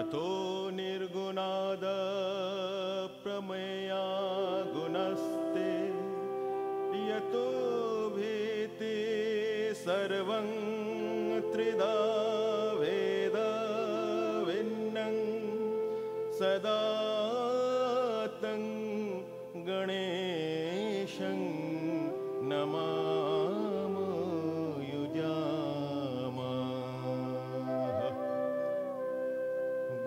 अतो निर्गुणाद प्रमेया गुणस्ते यतो भेति सर्वं त्रिधा वेद भिन्नं सदा तं गणेशं नमामि युजामः।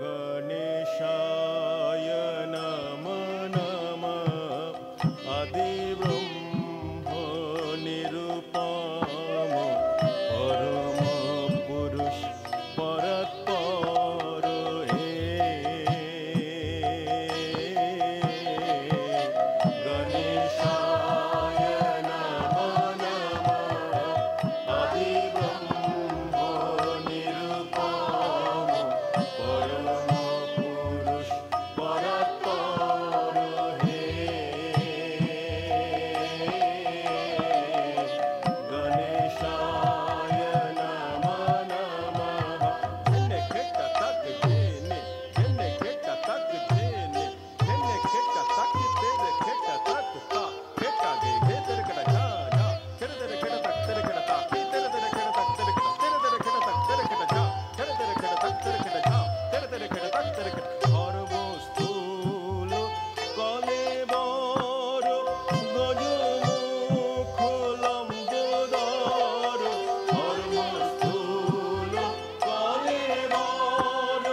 गणेशाय नमः आदिब्रह्म निरुपम परम पुरुष परत्पर हे। गणेशाय नमः आदिब्रह्म निरुपम परम पुरुष परत्पर हे। गणेशाय नमः जने खेटा तक जेने जने खेटा तक जेने जने खेटा तक तेरे खेटा तक ता खेटा गे गे तेरे खेटा जा जा तेरे तेरे खेटा तक तेरे खेटा ता तेरे तेरे खेटा तक तेरे खेटा तेरे तेरे खेटा तक तेरे खेटा जा तेरे तेरे खेटा तक तेरे खेटा जा तेरे तेरे खेटा तक तेरे खेटा সর্বস্থূল কলেবর গজমুখ লম্বোদর সর্বস্থূল কলেবর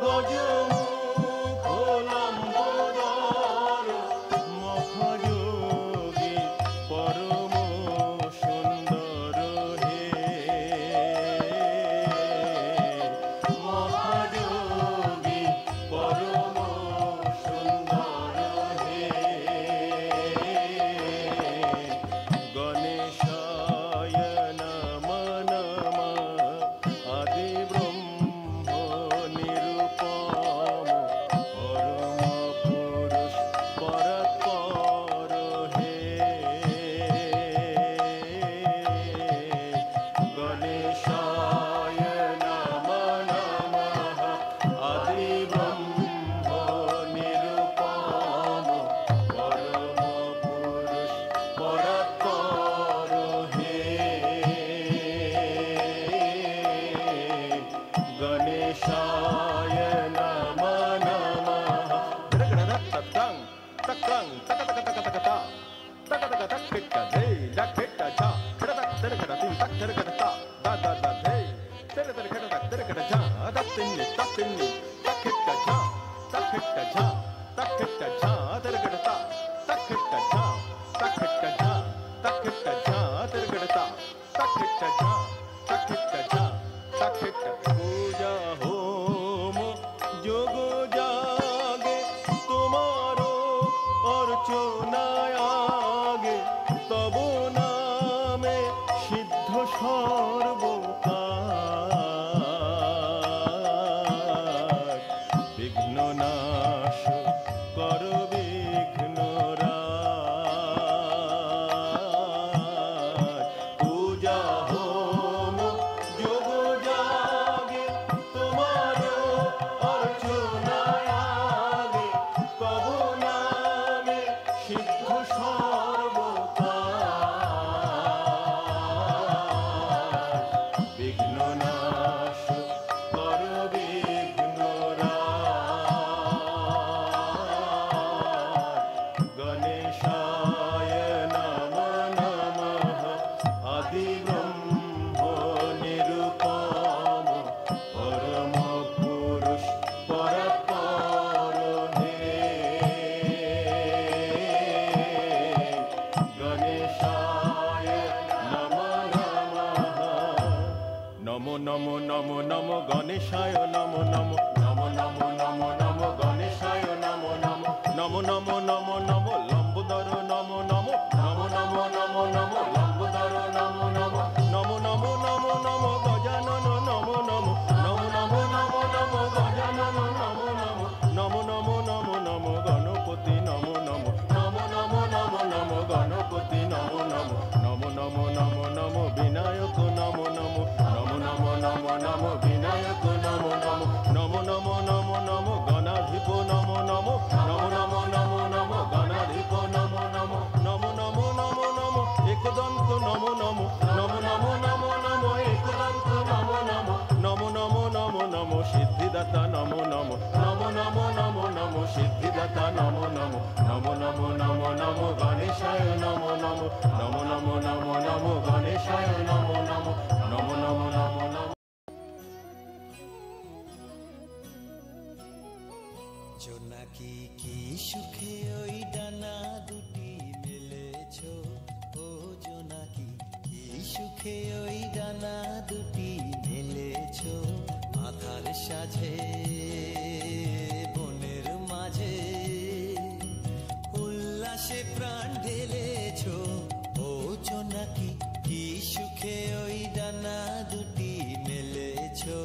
গজমুখ লম্বোদর মহাযোগী পরম সুন্দর হে। মহাযোগী পরম সুন্দর হে। গণেশায় নমঃ আদিব্রহ্ম নিরূপম পরম পুরুষ পরৎপর হে। গণেশায় নমঃ আদিব্রহ্ম নিরূপম পরম পুরুষ পরৎপর হে। গণেশায় নমঃ তক্কং তক্কং তক তক তক তক তা তক তক তক খেটা দে দা খেটা যা খেটা তক তেরে খেটা তিন তক তেরে খেটা তা দা দা দা দে তেরে তেরে খেটা তক তেরে খেটা যা দা তিন্নি তক খেটা যা তক খেটা যা তক খেটা যা তেরে খেটা তা তক খেটা যা তক খেটা যা তক খেটা যা তেরে খেটা তা তক খেটা যা তক খেটা যা তক খেটা। পূজা হোম যোগ জাগে তোমারো অর্চনায় আগে তব নামে সিদ্ধ সর্বকাজ বিঘ্ন নাশ কর বিঘ্ন রাজ। পূজা হোম যোগ জাগে নমো নমো নমো নমো গণেশায় নমো নমো নমো নমো নমো নমো। জোনাকি কি সুখে ওই ডানা দুটি মেলেছো, ও জোনাকি কি সুখে ওই ডানা দুটি মেলেছো, আধার সাজে বনের মাঝে উল্লাসে প্রাণ ঢেলেছো, ও জোনাকি কি সুখে ওই ডানা দুটি মেলেছো,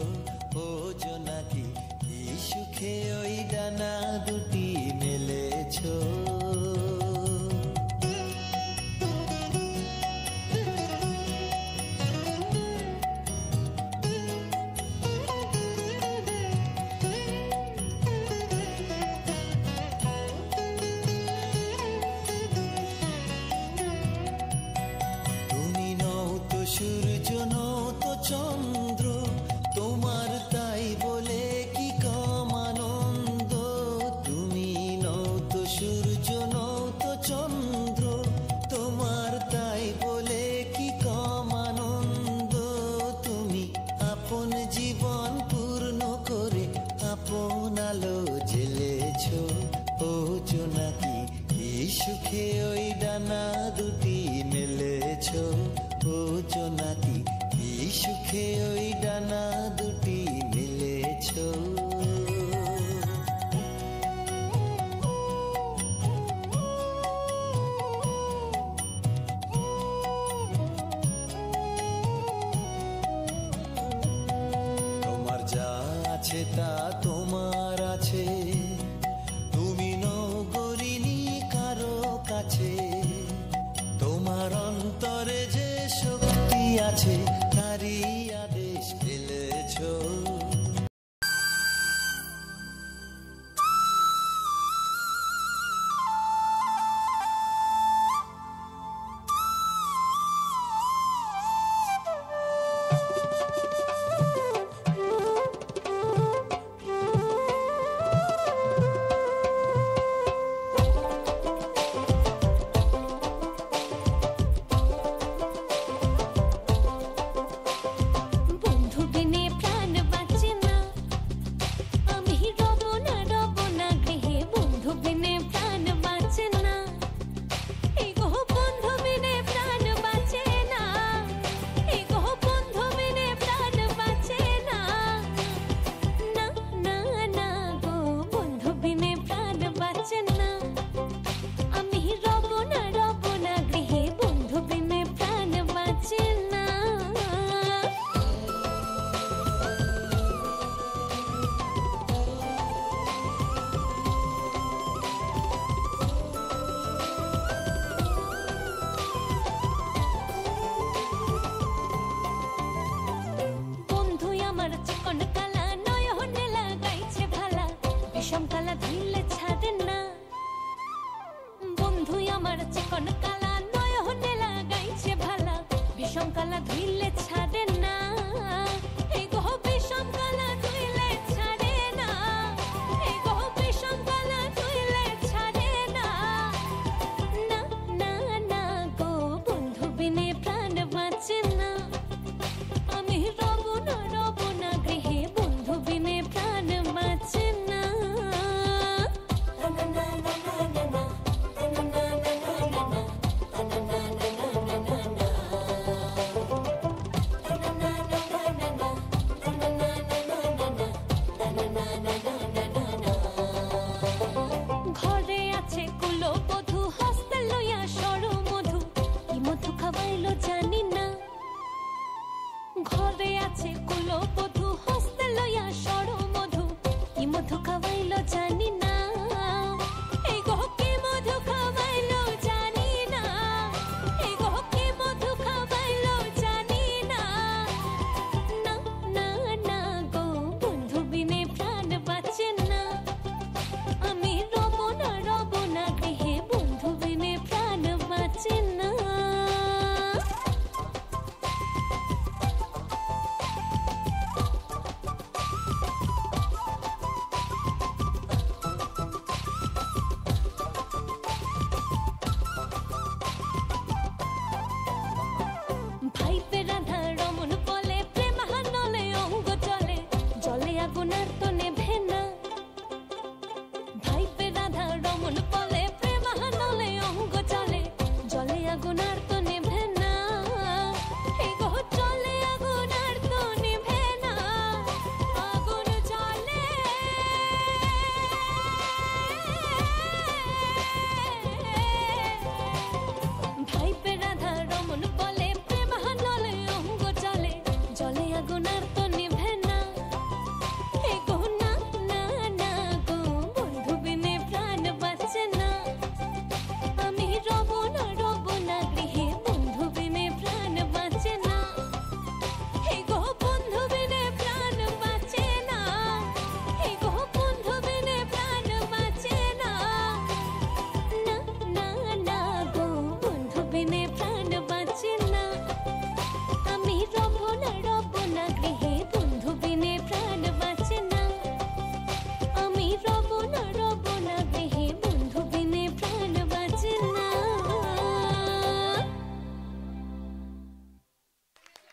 ও জোনাকি কি সুখে ওই ডানা দুটি মেলেছো। তুমি নও তো সূর্য নও তো চন্দ্র, তোমার তাই বলে কি কম আনন্দ। তুমি নও তো সূর্য নও তো চন্দ্র, তোমার তাই বলে কি কম আনন্দ। তুমি আপন জীবন পূর্ণ করে আপন আলো জ্বেলেছো, ও জোনাকি কি সুখে ওই ডানা দুটি মেলেছো, ও জোনাকি কি সুখে ওই ডানা দুটি মেলেছো। তোমার যা আছে তা তোমার আছে, তুমি নও গরিনি কারো কাছে। তোমার অন্তরে যে শক্তি আছে তারই আদেশ ফেলেছো।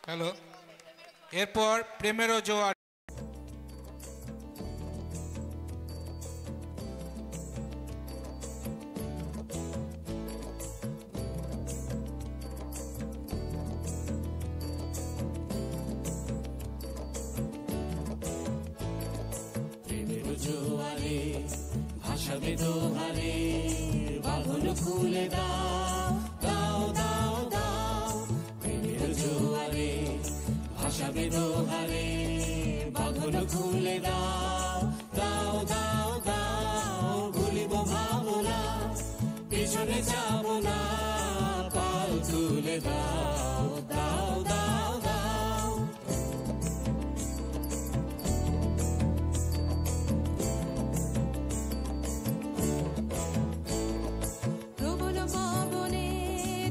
হ্যালো। এরপর প্রেমেরও জোয়ার। প্রেমেরও জোয়ারে ভাসাবে দোহারে, বাঁধন খুলে দাও দাও দাও দাও। প্রেমেরও জোয়ারে ভাসাবে দোহারে, বাঁধন খুলে দাও দাও দাও দাও। ভুলিব ভাবনা, পেছনে যাব না, পাল তুলে দাও দাও দাও দাও। প্রবল পবনে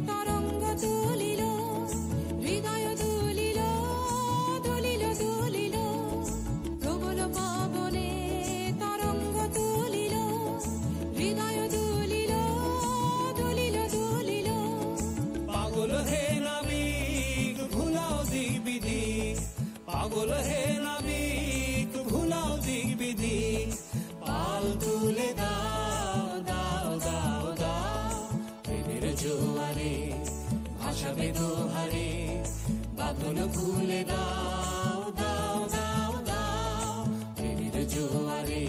তরঙ্গ তুলিল, হৃদয় দুলিল দুলিল দুলিল। প্রবল পবনে তরঙ্গ তুলিল, হৃদয় দুলিল দুলিল দুলিল। পাগল হে নাবিক ভুলাও দিক বিধি, পাগল হে নাবিক ভুলাও দিক বিধি। পাল তুলে দাও দাও দাও দাও। প্রেমের জোয়ারে ভাসাবে দোহারে, বাঁধন খুলে দাও দাও দাও দাও। প্রেমের জোয়ারে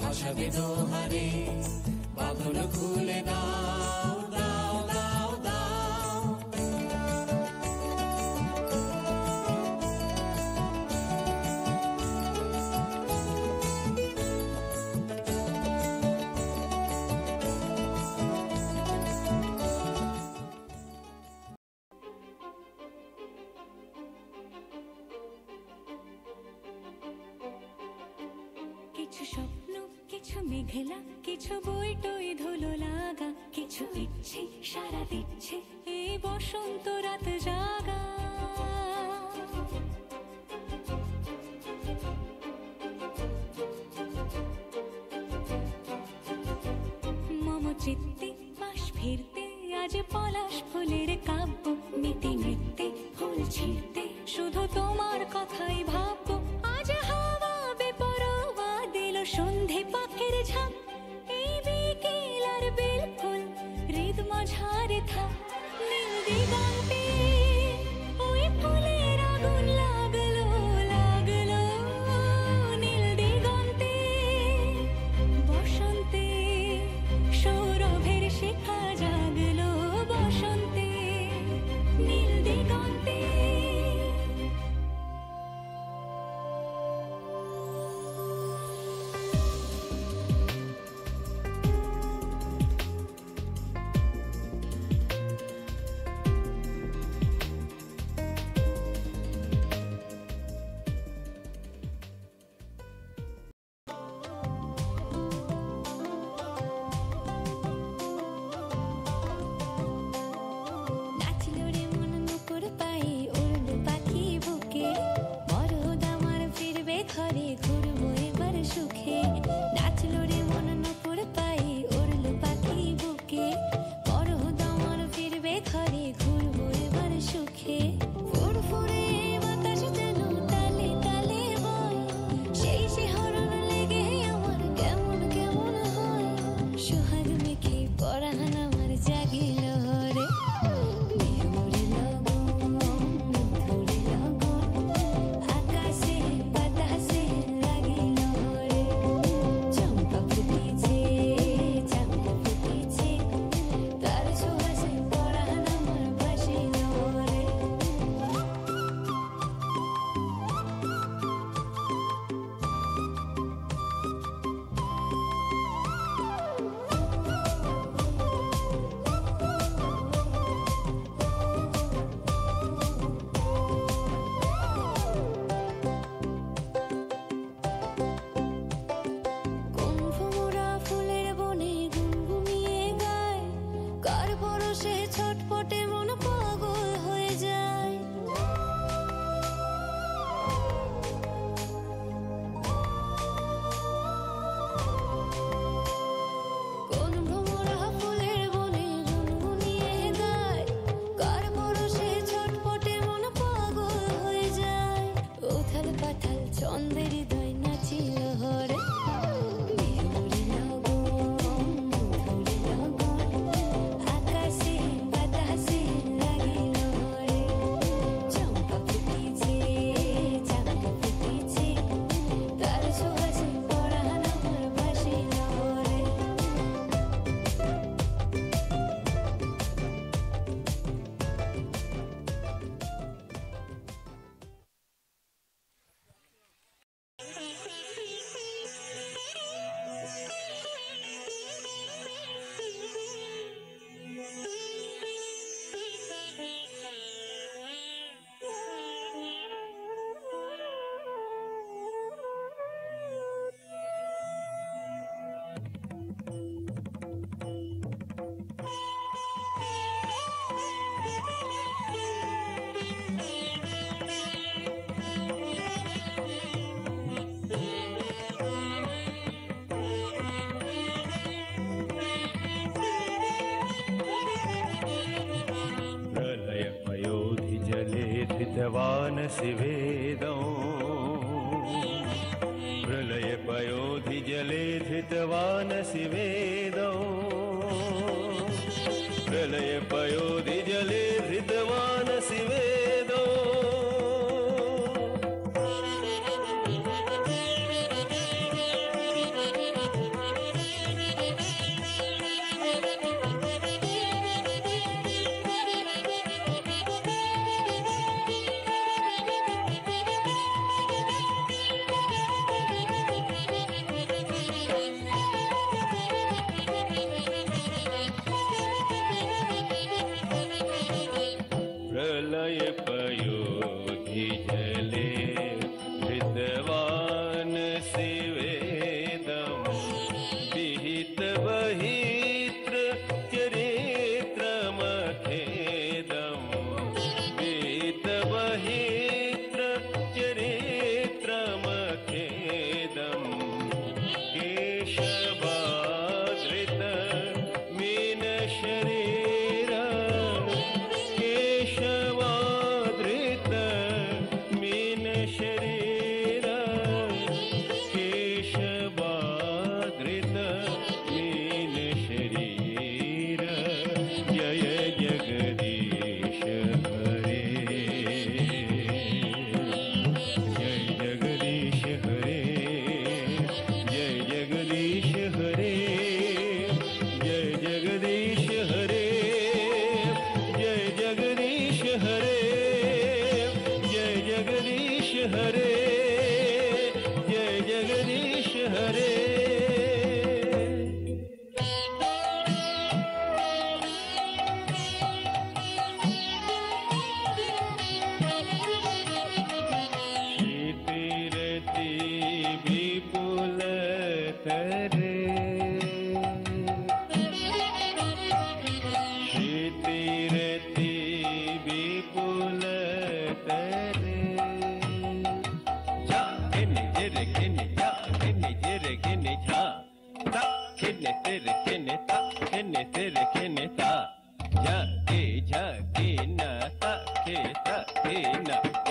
ভাসাবে দোহারে, বাঁধন খুলে দাও দাও দাও দাও। কিছু স্বপ্ন, কিছু মেঘলা, কিছু বই টই ধুলো লাগা, কিছু ইচ্ছে সারা দিচ্ছে এই বসন্ত রাত জাগা। মম চিত্তে পাশ ফিরতে আজ পলাশ ফুলের কাব্য, নীতি নৃত্যে ফুল ছিঁড়তে শুধু তোমার কথাই ভাববো। আজ হাওয়া বেপরোয়া দিল সন্ধে পাখির ঝাঁক, এই বিকেল আর বেল ফুল হৃদ মাঝারে থাক। নীল দিগন্তে ওই ফুলের আগুন লাগলো লাগলো, নীল দিগন্তে বসন্তে সৌরভের শিখা জাগলো। বসন্তে নীল দিগন্তে। धृतवानसि वेदौ प्रलयपयोधि जले धृतवानसि वेदौ प्रलयपयोधि जले धृतवानसि वेदौ प्रलयपयोधि जले धृतवानसि वेदं विहितवहित्र चरित्रमखेदं विहितवहित्र चरित्रमखेदं केशवादृत मीनशरीर केशवादृत मीनशरीर केशवादृत मीनशरीर जय जगदीश हरे जय जगदीश हरे जय जगदीश हरे जय जगदीश हरे जय जगदीश हरे जय जगदीश हरे जय जगदीश हरे क्षितिरति विपुल करे क्षितिरति विपुल करे जा किन्नि जिर किन्नि जा किन्नि जिर किन्नि जा ता किन्नि तिर किन्नि ता किन्नि तिर किन्नि ता जा के न ता के न जा के न ता के न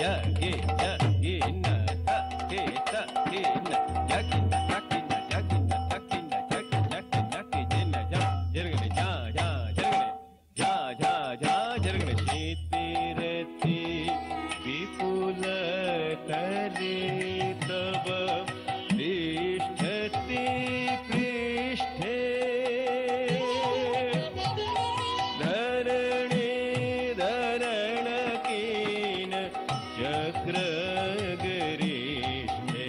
जा के न ता के न जा के न ता के न जा के न जा के न जा जरगने जा जा जरगने जा जा जा जरगने क्षितिरति विपुल करे तब तिष्ठति पृष्ठे धरणी धरणकीन चक्र गरिष्ठे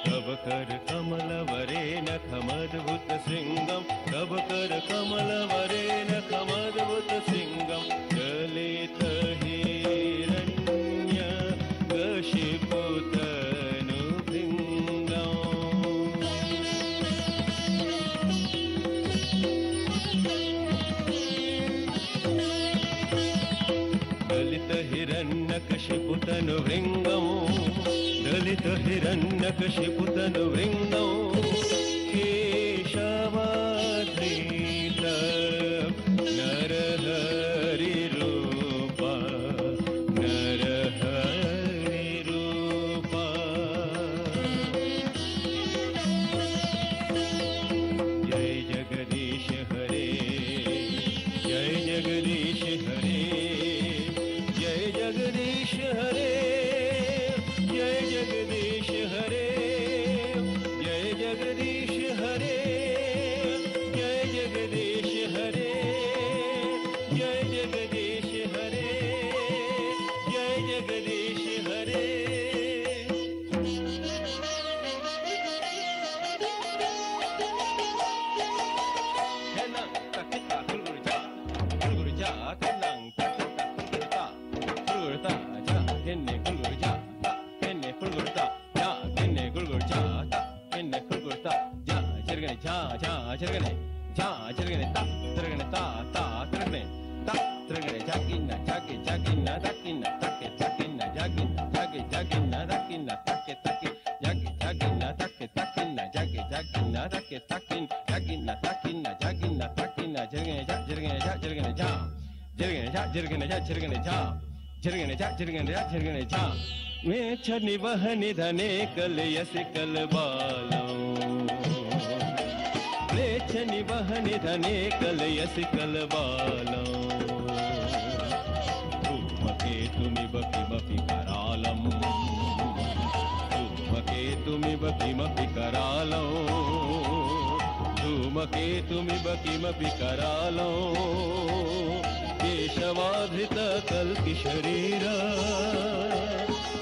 तव कर कमलवरेण खमद्भुत शृङ्गं तव कर कमलवरेण खमद्भुत शृङ्गं ललित हिरण्य कशिपुतनुभृङ्गम् ललित हिरण्यकशिपुतनुभृङ्गम् ललित हिरण्यकशिपुतनुभृङ्गम् केशवाधृत नरहरिरूपा नरहरिरूपा जय जगदीश हरे जय जगदीश हरे जय जगदीश हरे जय जगदीश हरे जय जगदीश हरे जय जगदीश हरे जय जगदीश हरे जय जगदीश हरे Tenang tak kita gurja gurja tenang tak kita gurja ja kenne gurja kenne gurja ja kenne gurja kenne gurja ja jirgane ja jirgane ta jirgane ta jirgane jaginna jaginna dakinna takke jaginna jaginna dakinna takke jaginna takinna jaginna takke jaginna takinna jirgane ja मैं छनि वहनि धने कलयस कलबालम मैं छनि वहनि धने कलयस कलबालम धूमके तुमि बपि करालम धूमके तुमि बपि करालम धूमके तुमि बपि करालम केशवाधृत कल्कि शरीरा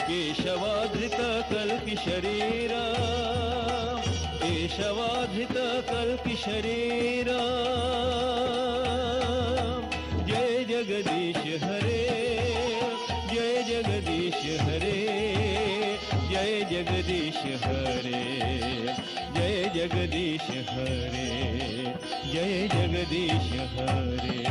केशवाधृत कल्कि शरीरा केशवाधृत कल्कि शरीरा जय जगदीश हरे जय जगदीश हरे जय जगदीश हरे जय जगदीश हरे जय जगदीश हरे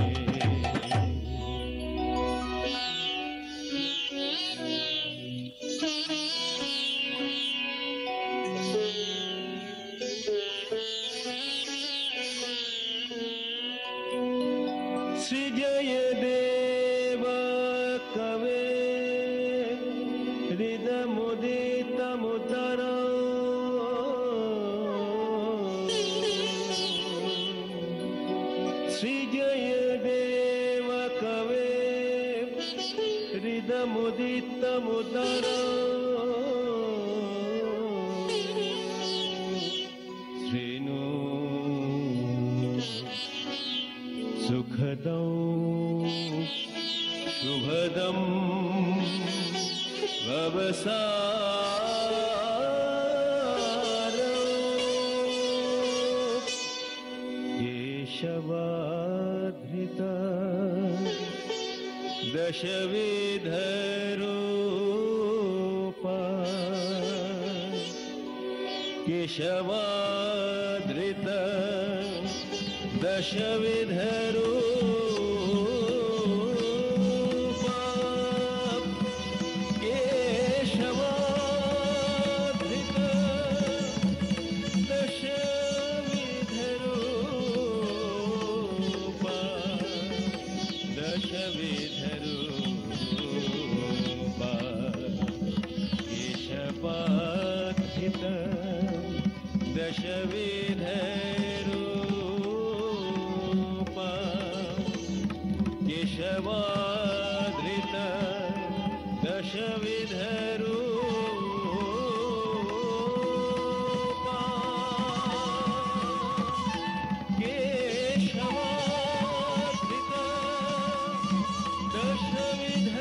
श्रीजय देव कवे हृदमुदितमुदर श्रीजय देव कवे हृदमुदितमुदर श्रीनु सुखदं शुभदं भवसारं केशवाधृत दशविधरूपा केशवाधृत दशविधरूपा केशवाधृत दशविधरूपा दशविधरूपा केशवाधृत दशविधरूपा केशवाधृत दशविधरूपा केशवाधृत दशविध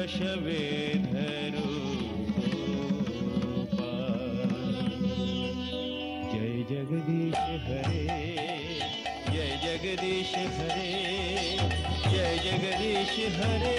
दशवेधरो जय जगदीश हरे जय जगदीश हरे जय जगदीश हरे।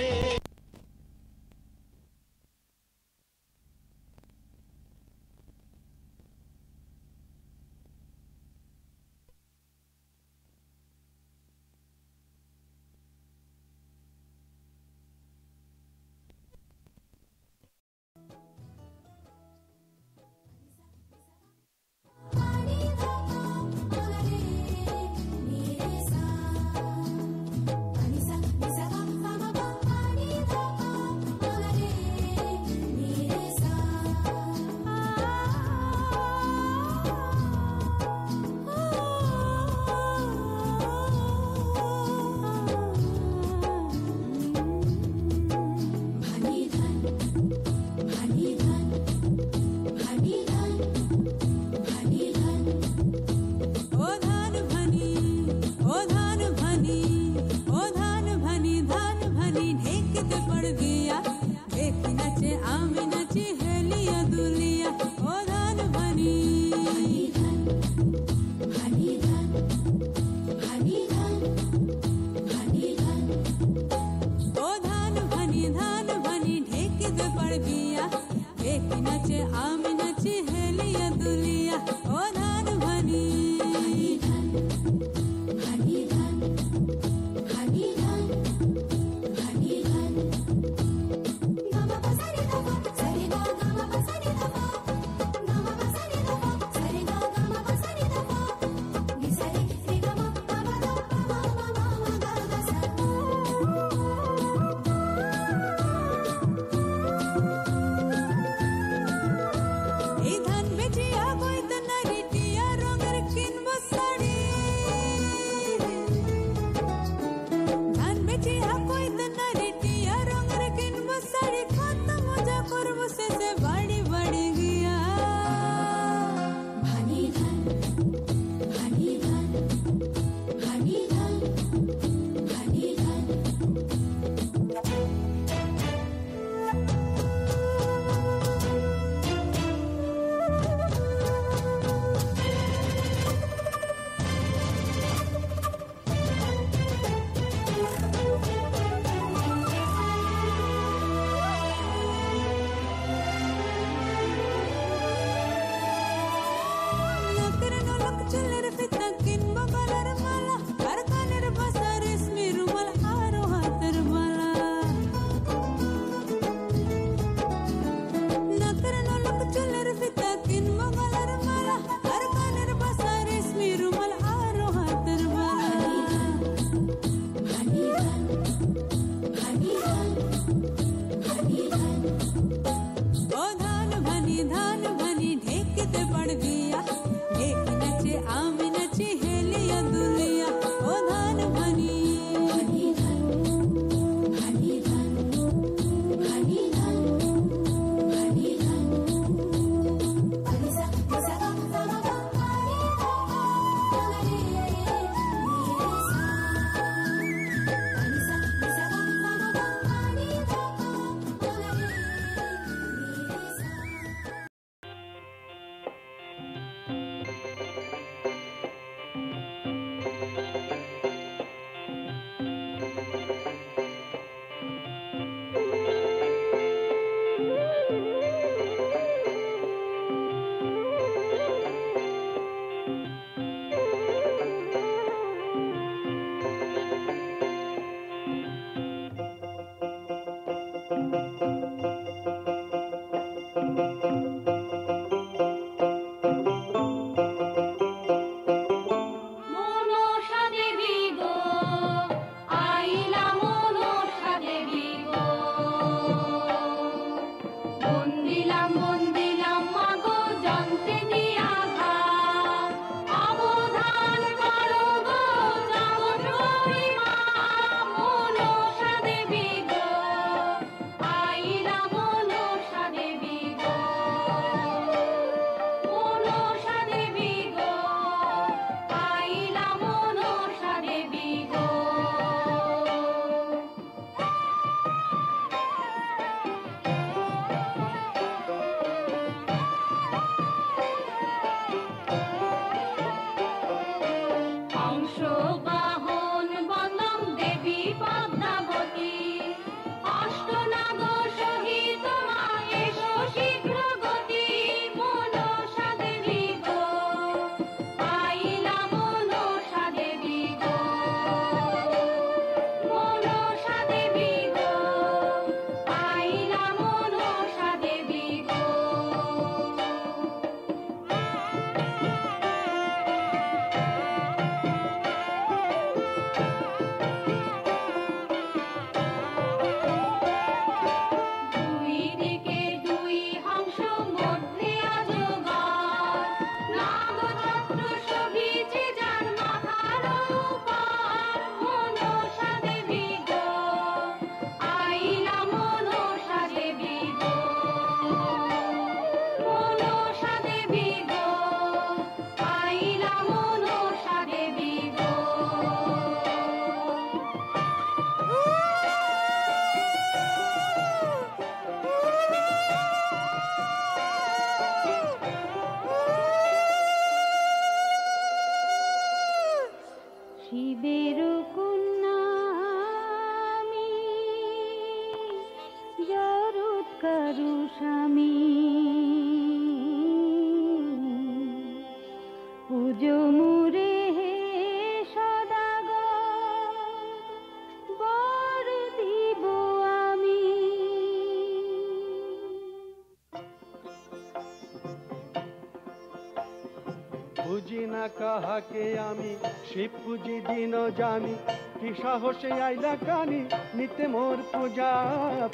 মনসা দেবী গো আইলা স্বামী পুজো মুরে হে সদাগর বর দিব আমি। বুঝি না কাহাকে আমি শিব পুজি দিন জানি, কি সাহসে আইলা কানি নিতে মোর পূজা।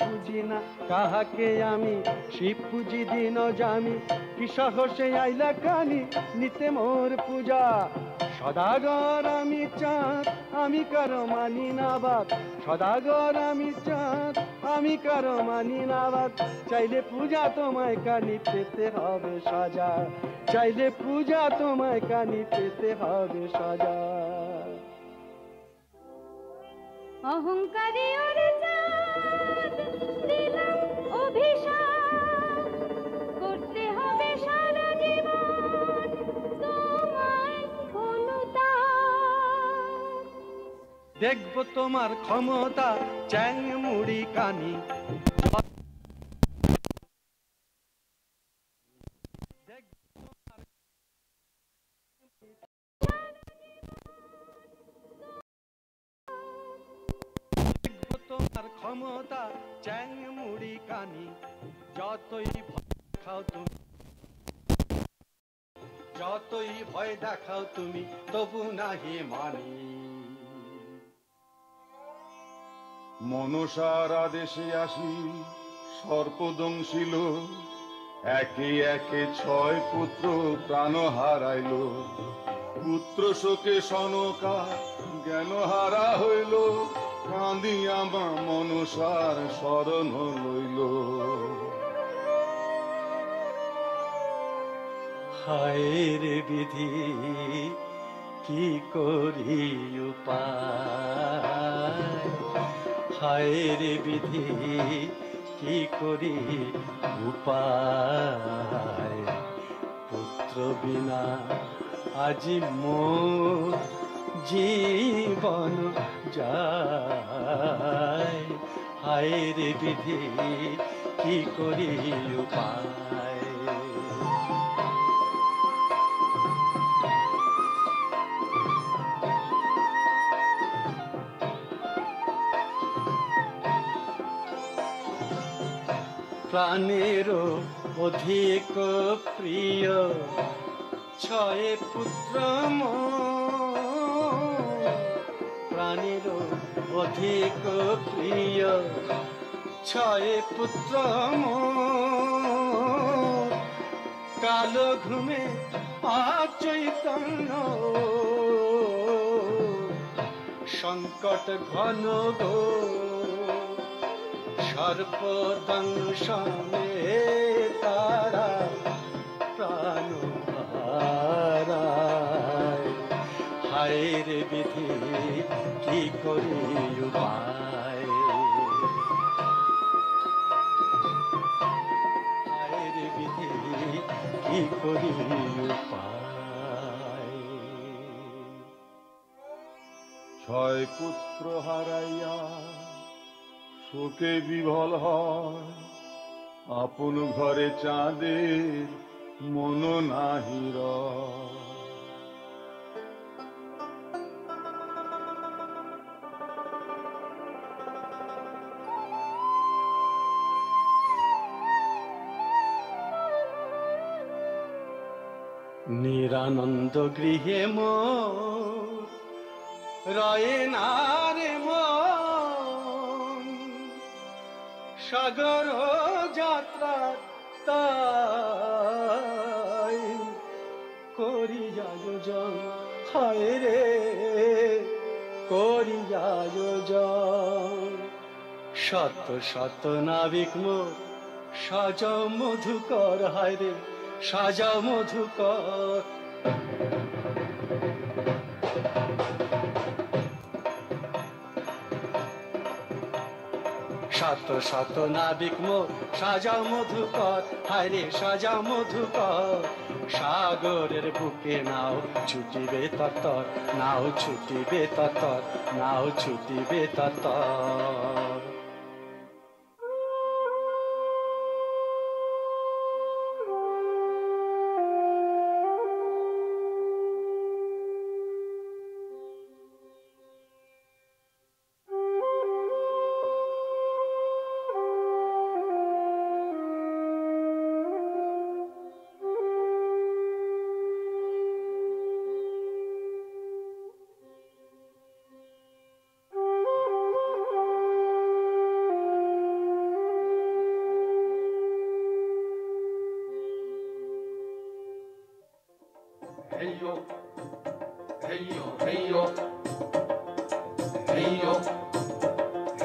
বুঝি না কাহাকে আমি শিব পুজি দিন জানি, কি সাহসে আইলা কানি নিতে মোর পূজা। সদাগর আমি চাঁদ আমি কারো মানি না বাদ, সদাগর আমি চাঁদ আমি কারো মানি না বাদ। চাইলে পূজা তোমায় কানি পেতে হবে সাজা, চাইলে পূজা তোমায় কানি পেতে হবে সাজা। অহংকারে ওরে চাঁদ দিলাম অভিশাপ, করতে হবে সারা জীবন তোমায় অনুতাপ। দেখবো তোমার ক্ষমতা চ্যাং মুড়ি কানি, দেখবো তোমার ক্ষমতা চ্যাং মুড়ি কানি। যতই ভয় দেখাও তুমি, যতই ভয় দেখাও তুমি তবু নাহি মানি। মনসার আদেশে আসি সর্পদংশিল, একে একে 6 পুত্র প্রাণ হারাইল। পুত্র শোকে সনকা জ্ঞান হারা হইল, কাঁদিয়া মা মনসার শরণ লইল। হায় রে বিধি কি করি উপায়, হায় রে বিধি কি করি উপায়। পুত্র বিনা আজি মোর জীবন যায়, হায় রে বিধি কি করি উপায়। প্রাণেরও অধিক প্রিয় 6 পুত্র মোর, প্রাণেরও অধিক প্রিয় 6 পুত্র মোর। কালো ঘুমে অচৈতন্য সংকট ঘন গো, সর্পদংশনে তারা প্রাণ হারায়। হায় রে বিধি কি করি উপায়, হায় রে বিধি কি করি উপায়। 6 পুত্র হারাইয়া শোকে বিভল হয়, আপন ঘরে চাঁদের মন নাহি রয়। নিরানন্দ গৃহে মোর রয়ে না রে মন, সাগর যাত্রা তাই করি আয়োজন। হায় রে করি আয়োজন। শত শত নাবিক মোর সাজাও মধুকর, হায় রে সাজাও মধুকর। শত শত নাবিক মোর সাজাও মধুকর, হায় রে সাজাও মধুকর। সাগরের বুকে নাও ছুটিবে তরতর, নাও ছুটিবে তরতর, নাও ছুটিবে তরতর।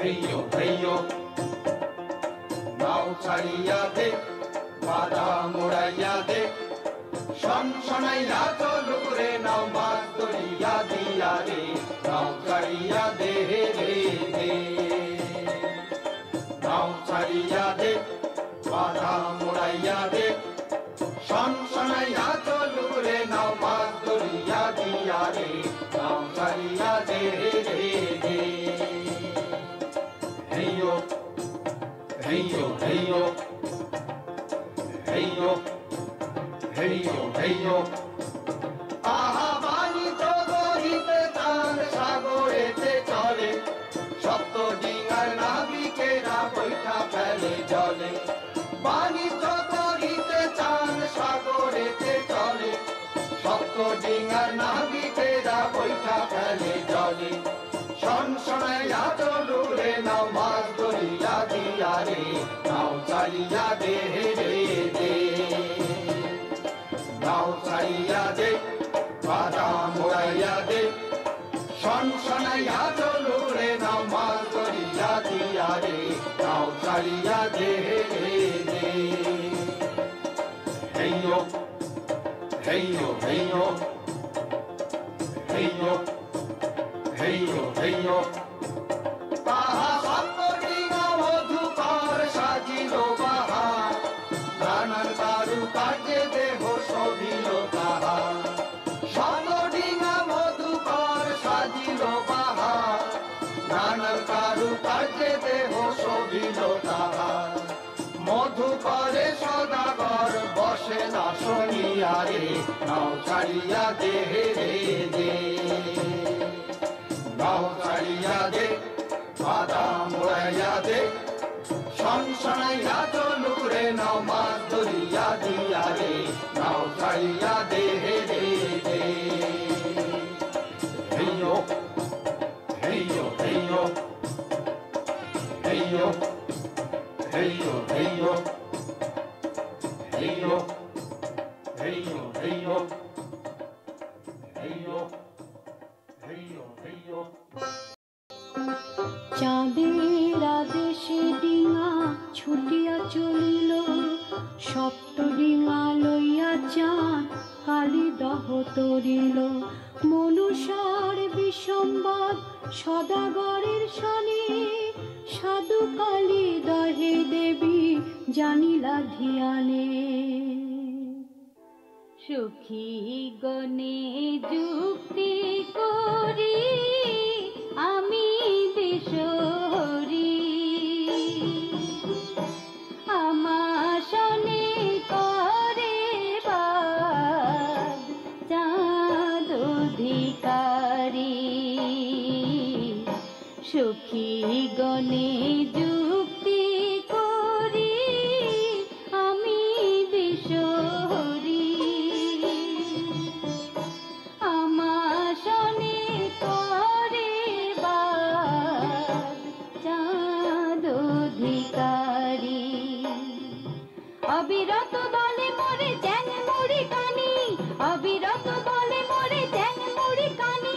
হেইয়ো হেইয়ো নাও ছাড়িয়া দে বাধা মোড়াইয়া দে শনশনাইয়া চলুক রে নাও মাছ ধরিয়া দিয়া রে নাও ছাড়িয়া দে রে দে নাও ছাড়িয়া দে বাধা মোড়াইয়া দে শনশনাইয়া চলুক রে নাও মাছ ধরিয়া দিয়া রে নাও ছাড়িয়া দে রে দে হেইয়ো হেইয়ো হেইয়ো হেইয়ো হেইয়ো হেইয়ো আহা বাণী তো গরিতে চাঁদ সাগরেতে চলে সপ্ত ডিঙার নাবিকেরা বৈঠা ফেলে জলে বাণী তো গরিতে চাঁদ সাগরেতে চলে সপ্ত ডিঙার নাবিকেরা বৈঠা ফেলে জলে শনশনাইয়া চলু রে নাও মাছ ধরিয়া দিয়া রে নাও চালিয়া দে রে দে নাও ছাড়িয়া দে বাধা মোড়াইয়া দে শনশনাইয়া চলু রে নাও মাছ ধরিয়া দিয়া রে নাও ছাড়িয়া দে রে দে হেইয়ো হেইয়ো হেইয়ো হেইয়ো হেইয়ো হেইয়ো তাহা সপ্তডিঙা মধুকর সাজিল বাহার নানান কারু কাজে দেহ শোভিল তাহার সপ্তডিঙা মধুকর সাজিল বাহার নানান কারু কাজে দেহ শোভিল তাহার মধুকরে সদাগর বসে না শুনিয়া রে নাও ছাড়িয়া দে রে দে নাও ছাড়িয়া দে বাধা মোড়াইয়া দে শনশনাইয়া চলুক রে নাও মাছ ধরিয়া দিয়া রে নাও ছাড়িয়া দে রে দে হেইয়ো হেইয়ো হেইয়ো হেইয়ো হেইয়ো হেইয়ো হেইয়ো হেইয়ো হেইয়ো হেইয়ো হেইয়ো হেইয়ো চাঁদের আদেশে ডিঙা ছুটিয়া চলিল সপ্ত ডিঙা লইয়া চাঁদ কালী দহ তরিল মনুষার বিসম্বাদ সদাগরের শনি সাধু কালী দহে দেবী জানিলা ধিয়ানে সুখী গণে যুক্তি করি আমি দেশহরি আমার শনে করে বাদ চাঁদ অধিকারী সুখী গণে যুক্তি করি আমি দেশহরি আমার শনে করে বাদ চাঁদ অধিকারী অবিরত বলে মোরে চ্যাং মুড়ি কানি অবিরত বলে মোরে চ্যাং মুড়ি কানি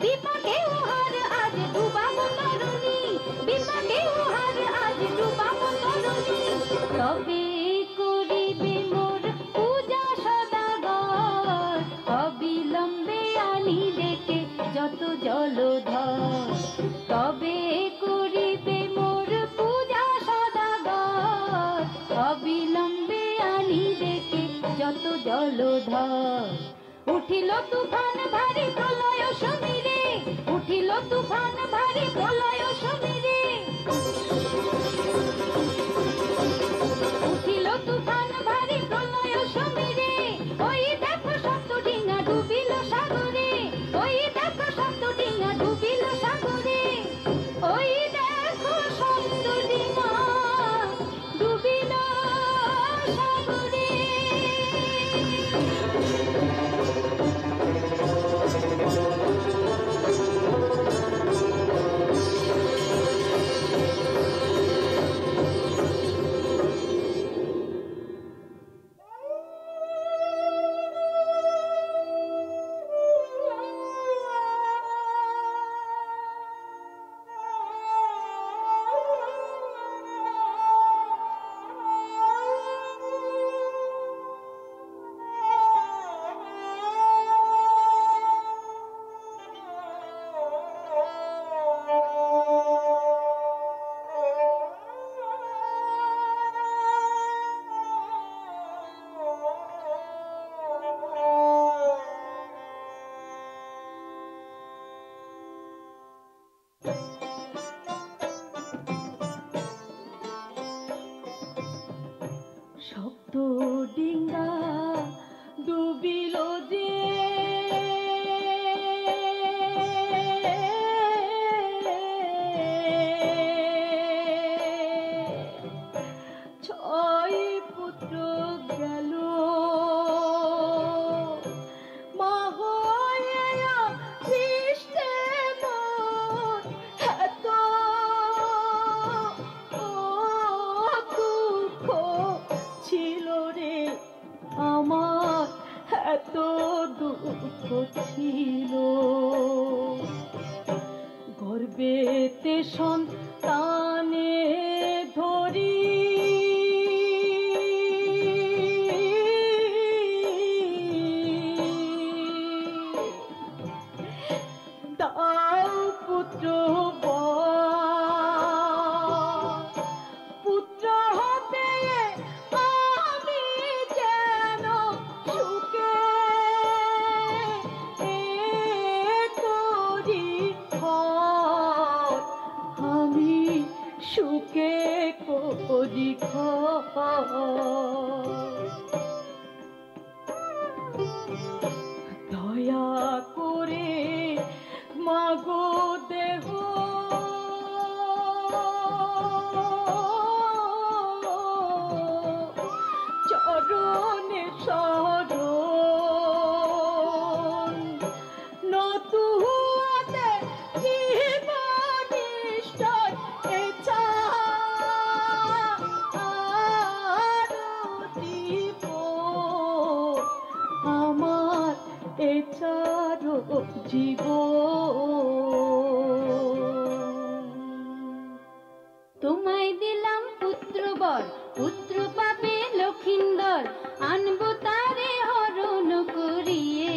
বিপাকে উহার আজ ডুবাবো তরুণী বিপাকে উহার আজ ডুবাবো তরুণী তবে করিবে মোর পূজা সদাগর অবিলম্বে আনি ডেকে যত জলধর তবে করিবে মোর পূজা সদাগর অবিলম্বে আনি ডেকে যত জলধর উঠিল তুফান ভারী প্রলয় সমীরে উঠিল তুফান ভারী প্রলয় সমীরে উঠিল তুফান ভারী প্রলয় সমীরে ওই দেখো সপ্ত ডিঙা ডুবিল সাগরে ওই দেখো সপ্ত ডিঙা ডুবিল সাগরে ওই দেখো সপ্ত ডিঙা ডুবিল সাগরে দুঃখ ছিল, গর্বেতে সন্তানে ধরি দাও পুত্র পুত্র পেয়ে আমি যেন সুখে করি ঘর, আমি সুখে করি ঘর। দয়া করে মাগো দেহ চরণে শরণ, নতুয়াতে জীবনিষ্ঠর দিব আমার এছাড়ো জীব। তোমায় দিলাম পুত্রবর, পুত্র পাবে লক্ষিন্দর, আনবো তারে হরণ করিয়ে।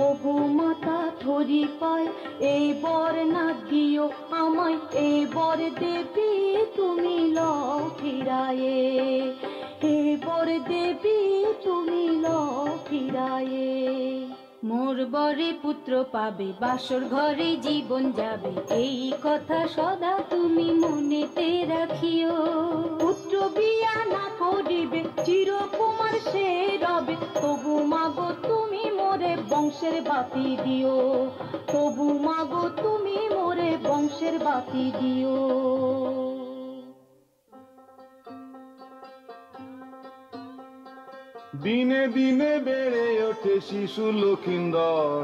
ওগো মাতা ধরি পায় এই বর না দিও আমায়, এই বর দেবী তুমি লও ফিরায়ে, এই বর দেবী তুমি লও ফিরায়ে। মোর বরে পুত্র পাবে, বাসর ঘরে জীবন যাবে, এই কথা সদা তুমি মনেতে রাখিও। পুত্র বিয়া না করিবে চিরকুমার সে রবে, তবু মাগো তুমি মোরে বংশের বাতি দিও, তবু মাগো তুমি মোরে বংশের বাতি দিও। দিনে দিনে বেড়ে ওঠে শিশু লক্ষিন্দর,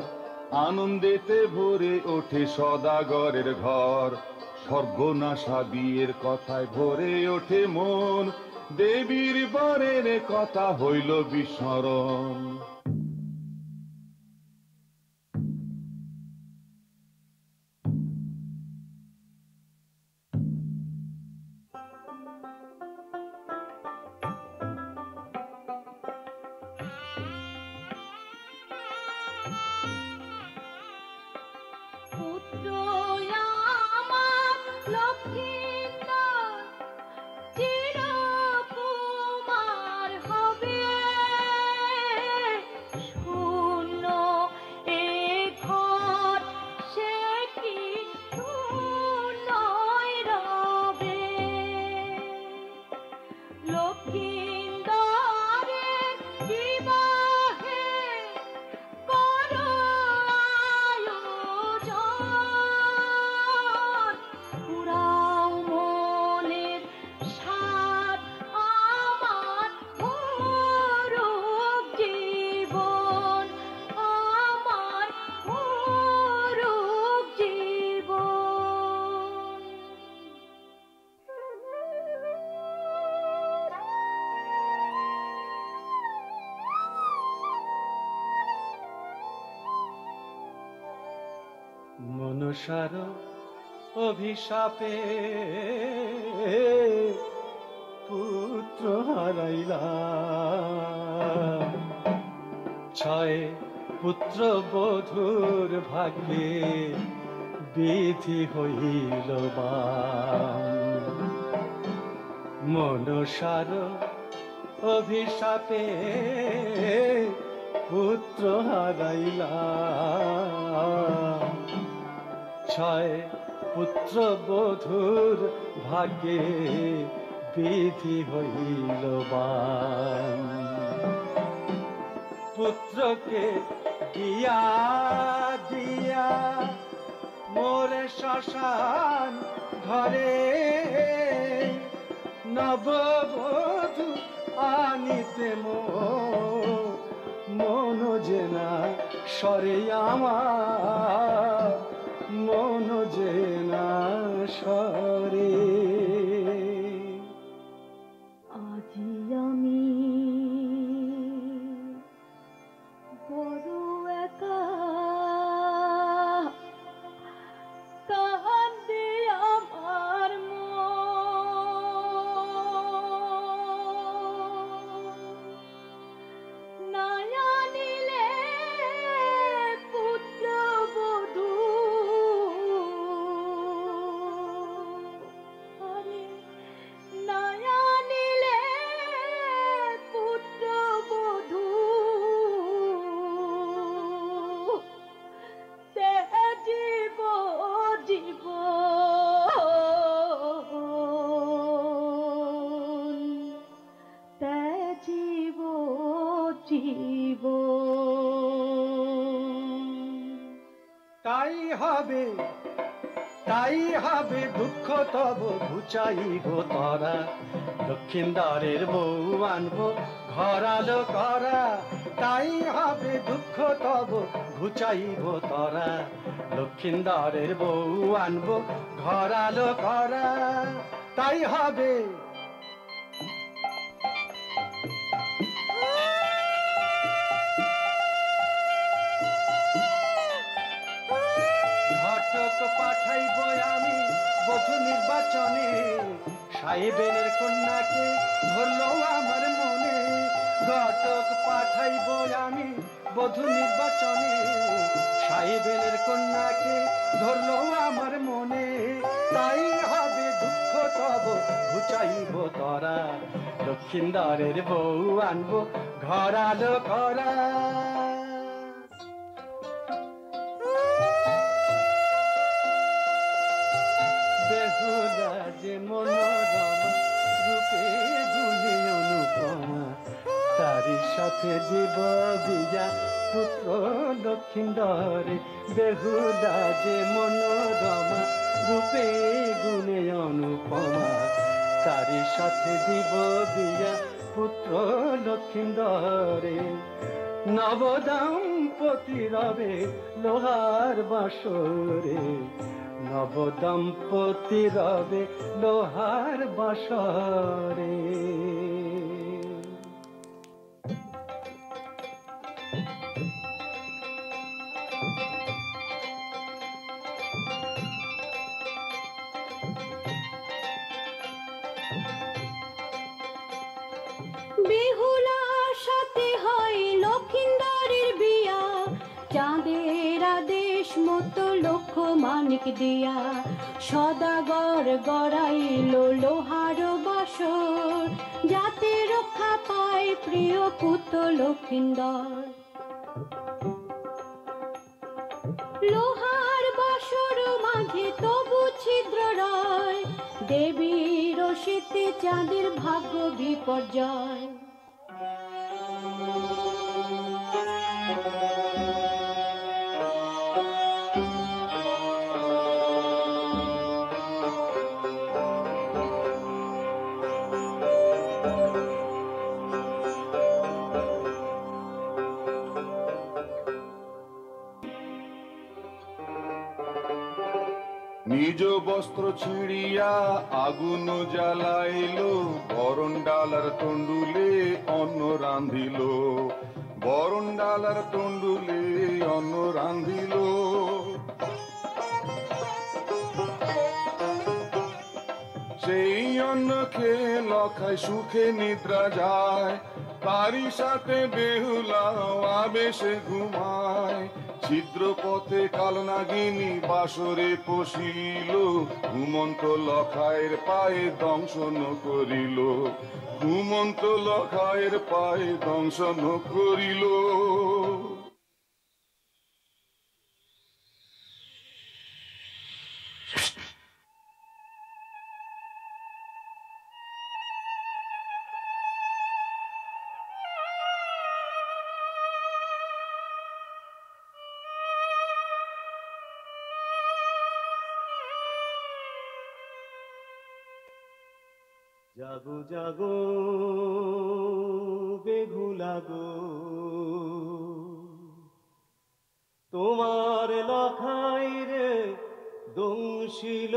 আনন্দেতে ভরে ওঠে সদাগরের ঘর। সর্বনাশা বিয়ের কথায় ভরে ওঠে মন, দেবীর বরের কথা হইল বিস্মরণ। পুত্র আমার লক্ষিন্দর চিরকুমার হবে, শূন্য এ ঘর সে কি শূন্যই রবে। লক্ষিন্দরের বিবাহে করো আয়োজন, পুরাও মনের সাধ আমার ভরুক জীবন, আমার ভরুক জীবন। মনসার অভিশাপে পুত্র হারাইলাম, ছয় পুত্র বধূর ভাগ্যে বিধি হইল বাম। মনসার অভিশাপে পুত্র হারাইলাম, ছয় পুত্র বধূর ভাগ্যে বিধি হইল বাম। পুত্রকে দিয়া দিয়া মোরে শ্মশান ঘরে, নববধূ আনিতে মন জেনা সরে আমার, মন জেনা সরে। আজি আমি হবে তাই হবে দুঃখ তব ঘুচাইব তরা দক্ষিণ দ্বারের বউ আনবো ঘর আলো করা তাই হবে দুঃখ তব ঘুচাইব তরা দক্ষিণ দ্বারের বউ আনবো ঘর আলো করা তাই হবে ঘটক পাঠাইব আমি বধূ নির্বাচনে সাহেবের কন্যাকে ধরলো আমার মনে ঘটক পাঠাইব আমি বধূ নির্বাচনে সাহেবের কন্যাকে ধরলো আমার মনে তাই হবে দুঃখ তব ঘুচাইব তরা দক্ষিণ দ্বারের বউ আনবো ঘর আলো করা বেহুলা যে মনোরমা রূপে গুণে অনুপমা তারি সাথে দিব বিয়া পুত্র দক্ষিণ দ্বারে বেহুলা যে মনোরমা রূপে গুণে অনুপমা তারি সাথে দিব বিয়া পুত্র দক্ষিণ দ্বারে নবদম্পতি রবে লোহার বাসরে নবদম্পতি রবে লোহার বাসরে বেহুলার সাথে হয় লক্ষিন্দরের বিয়া চাঁদের আদেশ মতো লক্ষ মানিক দিয়া সদাগর গড়াইল লোহার বাসর যাতে রক্ষা পায় প্রিয় পুত্র লক্ষিন্দর লোহার বাসর মাঝে তবু ছিদ্র রয় দেবীর শীতে চাঁদের ভাগ্য বিপর্যয় নিজ বস্ত্র ছিঁড়িয়া আগুন জ্বালাইল বরণ ডালার তন্ডুলে অন্ন রাঁধিল বরণ ডালার তন্ডুলে অন্ন রাঁধিল সেই অন্ন খেয়ে লখায় সুখে নিদ্রা যায় তারই সাথে বেহুলা আবেশে ঘুমায় ছিদ্র পথে কালনাগিনী বাসরে পশিল ঘুমন্ত লখায়ের পায়ে দংশন করিল ঘুমন্ত লখায়ের পায়ে দংশন করিল জাগো জাগো বেহুলা গো তোমার লখাই রে দংশিল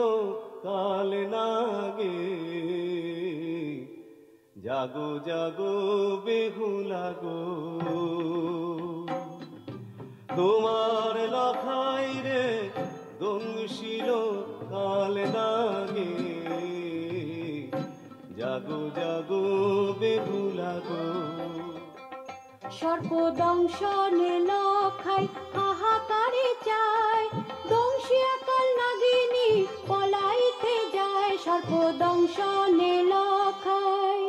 কাল নাগে জাগো জাগো বেহুলা গো তোমার লখাই রে দংশিল কাল নাগে জাগো জাগো বেহুলা গো সর্পদংশনে লখাই হাহাকারে চায় দংশিয়া কাল নাগিনী পলাইতে যায় সর্পদংশনে লখাই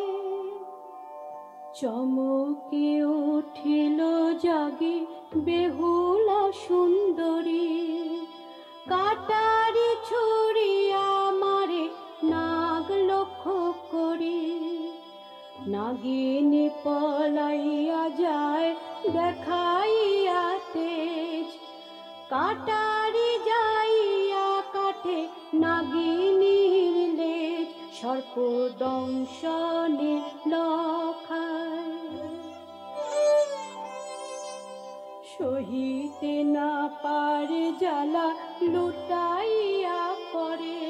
চমকে উঠিল জাগে বেহুলা সুন্দরী কাটারি ছুরিয়া মারে নাগ লক্ষ্য করি নাগিনী পলাইয়া যায় দেখাইয়া তেজ কাটারি যায় সর্প দংশনে লখায় সহিতে না পারে জ্বালা লুটাইয়া পড়ে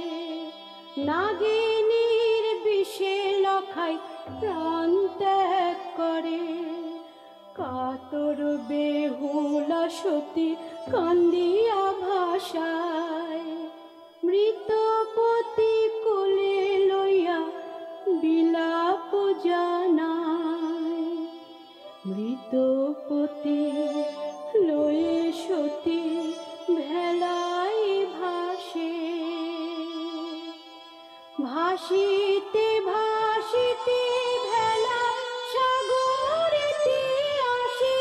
নাগিনীর বিষে লখায় প্রাণ ত্যাগ করে কাতর বেহুলা সতী কান্দিয়া ভাষায় মৃতপতি কোলে লইয়া বিলাপ জানায় মৃতপতি লয়ে সতী ভেলায় ভাসে ভাসিতে ভাসিতে ভেলা সাগরেতে আসে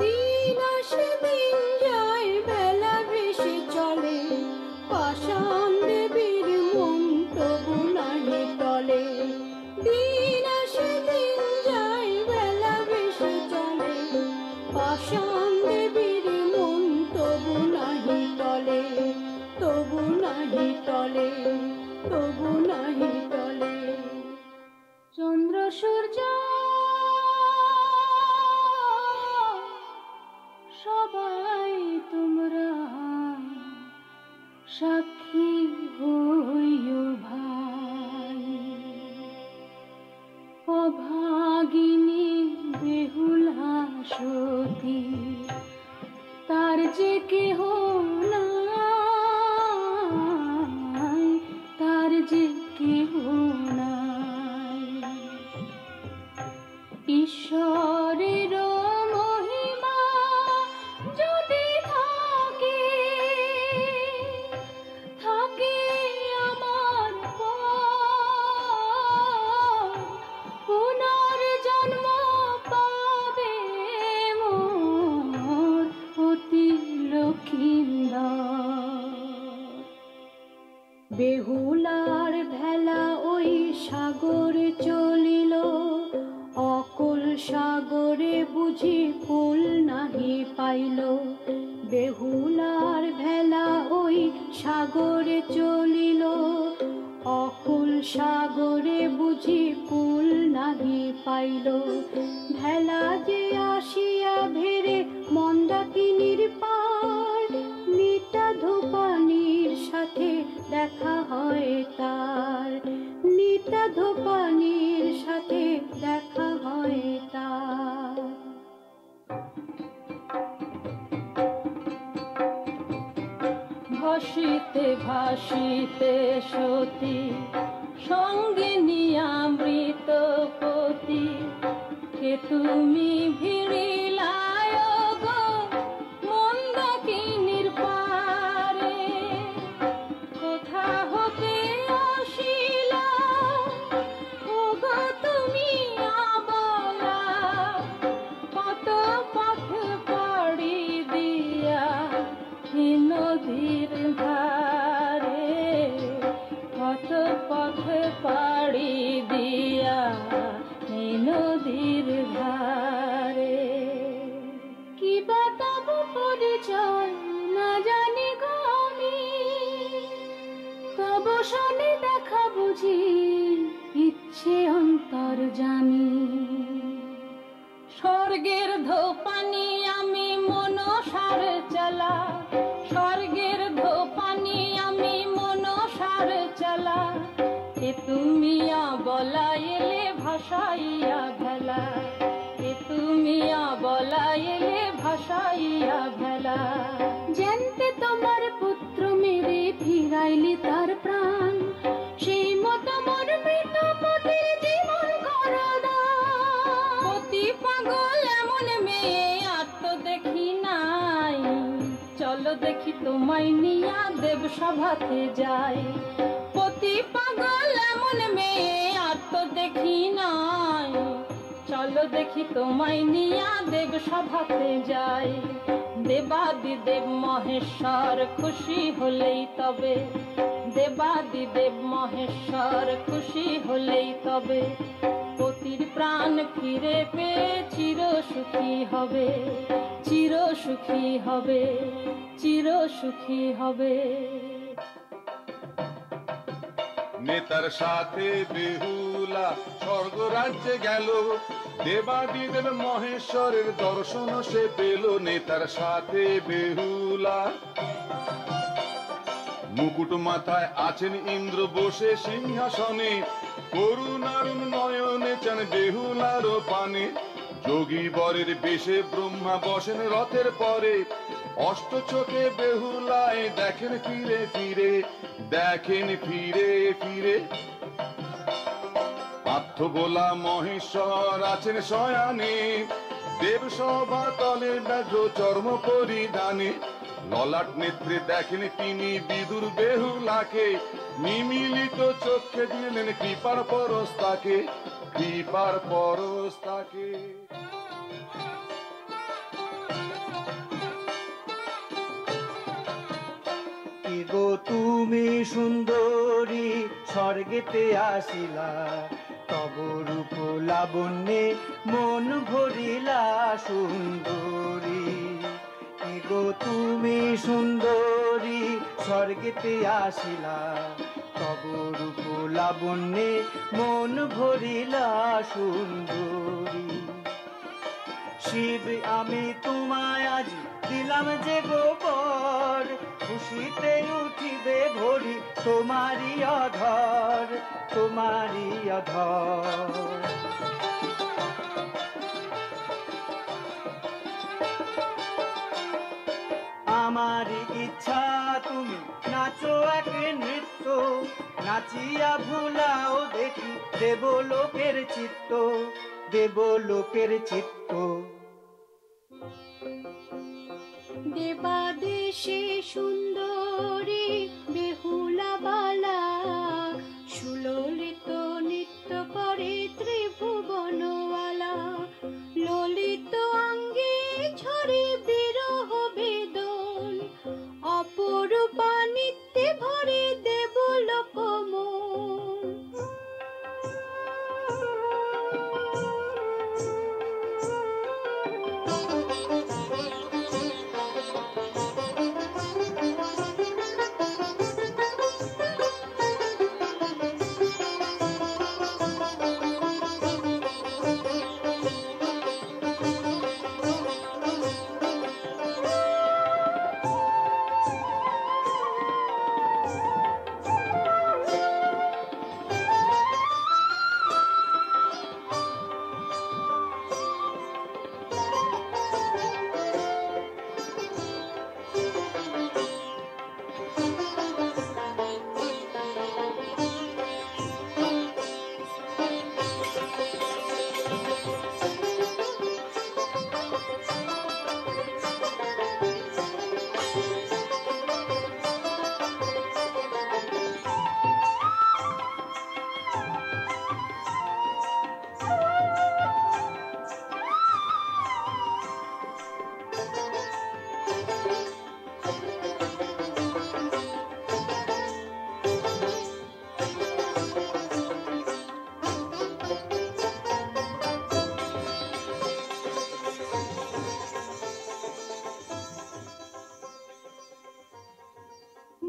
দিন আসে দিন যায় বেলা ভেসে চলে পাষাণ দেবীর মন তবু নাহি টলে দিন আসে দিন যায় বেলা ভেসে চলে পাষাণ দেবীর মন তবু নাহি টলে তবু নাহি টলে তবু নাহি টলে চন্দ্র সূর্য সবাই তোমরা সাক্ষী হইও ভাই অভাগিনী বেহুলা সতী তার যে কেহ নাই তার যে কেহ নাই ঈশ্বরের মহিমা যদি থাকে থাকে আমার পুনর্জন্ম পাবে মোর অতি লক্ষিন্দর বেহুলার ভেলা ওই সাগর চলিল অকুল সাগরে বুঝি কুল নাহি পাইল বেহুলার ভেলা ওই সাগরে চলিল অকুল সাগরে বুঝি কুল নাহি পাইল ভেলা যে আসিয়া ভেরে মন্দাকিনীর পার নিতা ধোপানির সাথে দেখা হয় তার নিতা ধোপানির সাথে দেখা হয় তার ভাসিতে ভাসিতে সতী সঙ্গে নিয়া মৃতপতি কে তুমি ভিড়িলায় গো মন্দাকিনীর পারে কোথা হতে আসিলা ওগো তুমি আবলা কত পথ পাড়ি দিয়া নদীর ধারে কত পথ পাড়ি দিয়া নদীর ধারে কি বা তব পরিচয় না জানি গো আমি তব শনি দেখা বুঝি ইচ্ছে অন্তর্যামী স্বর্গের ধোপানি আমি মনসার চালা স্বর্গের ধোপানি আমি মনসার চালা এ তুমি বলা এলে ভাসাইয়া ভেলা এ তুমি বলা এলে ভাসাইয়া ভেলা জানতে তোমার পুত্র মেরে ফিরাইলি তার প্রাণ সেই মতো মোর মৃতপতির জীবন করদা অতি পাগল এমন মেয়ে আর তো দেখি নাই চলো দেখি তোমায় নিয়া দেব সভাতে যাই অতি পাগল এমন মেয়ে আর তো দেখি নাই চলো দেখি তোমায় নিয়া দেব সভাতে যাই দেবাদিদেব মহেশ্বর খুশি হলেই তবে দেবাদিদেব মহেশ্বর খুশি হলেই তবে পতির প্রাণ ফিরে পেয়ে চির সুখী হবে চির সুখী হবে, চির সুখী হবে। নেতার সাথে বেহুলা স্বর্গ রাজ্যে গেল, দেবাদিদেব মহেশ্বরের দর্শন সে পেল। নেতার সাথে বেহুলা, মুকুট মাথায় আছেন ইন্দ্র বসে সিংহাসনে, করুণার নয়নে চান বেহুলার পানে। যোগী বরের বেশে ব্রহ্মা বসেন রথের পরে, অষ্ট চোখে বেহুলায় দেখেন ফিরে ফিরে, দেখেন ফিরে ফিরে। পার্থভোলা মহেশ্বর আছেন শয়ানে, দেব সভা তলে ব্যাঘ্র চর্ম পরিধানে। ললাট নেত্রে দেখেন তিনি বিদুর বেহুলাকে, নিমিলিত চোখে দিলেন কৃপার পরশ তাকে, কৃপার পরশ তাকে। কি গো তুমি সুন্দরী স্বর্গেতে আসিলা, তব রূপ লাবণ্যে মন ভরিলা সুন্দরী। কি গো তুমি সুন্দরী স্বর্গেতে আসিলা, তব রূপ লাবণ্যে মন ভরিলা সুন্দরী। শিব আমি তোমায় আজ দিলাম যে গোবর, খুশিতে উঠিবে ভরি তোমারি অধর, তোমারি অধর। আমার ইচ্ছা তুমি নাচো এক নৃত্য, নাচিয়া ভুলাও দেখি দেব লোকের চিত্ত, দেব লোকের চিত্ত। দেবাদেশে সুন্দরী বেহুলা বালা, সুললিত নৃত্য করে ত্রিভুবনওয়ালা। ললিত অঙ্গে ঝরে বিরহ বেদন, অপরূপা নিত্যে ভরে দেবলোক মন।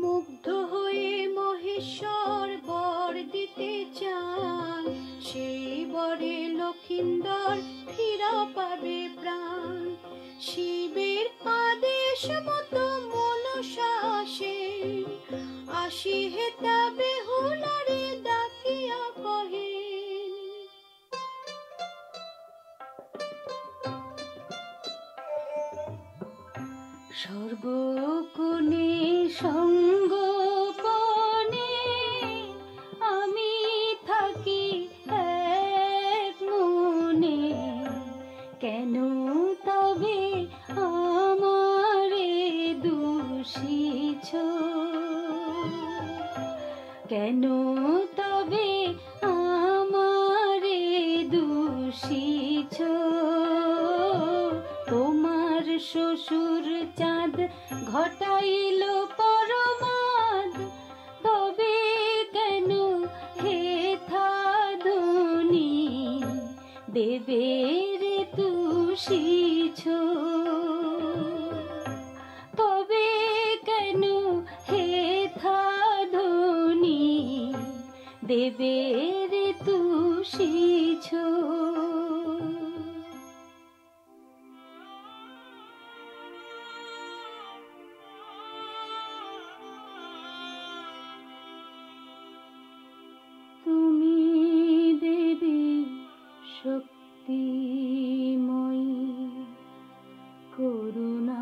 মুগ্ধ হয়ে মহেশ্বর বর দিতে চান, সেই বরে লক্ষিন্দর ফিরা পাবে প্রাণ। শিবের আদেশ মতো মনসা আসেন, আসি হেতা বেহুলারে ডাকিয়া কহেন। সর্বগুণে সঙ্গোপনে আমি থাকি এক মনে, কেন তবে আমারে দূষিছ, কেন তবে আমারে দূষিছ। তোমার শ্বশুর চাঁদ ঘটাইল পরমাদ, তবে কেন হে থাদনি দেবের তুষিছ। দেবের তুষিছ। তুমি দেবী শক্তিময়ী করুণাধার,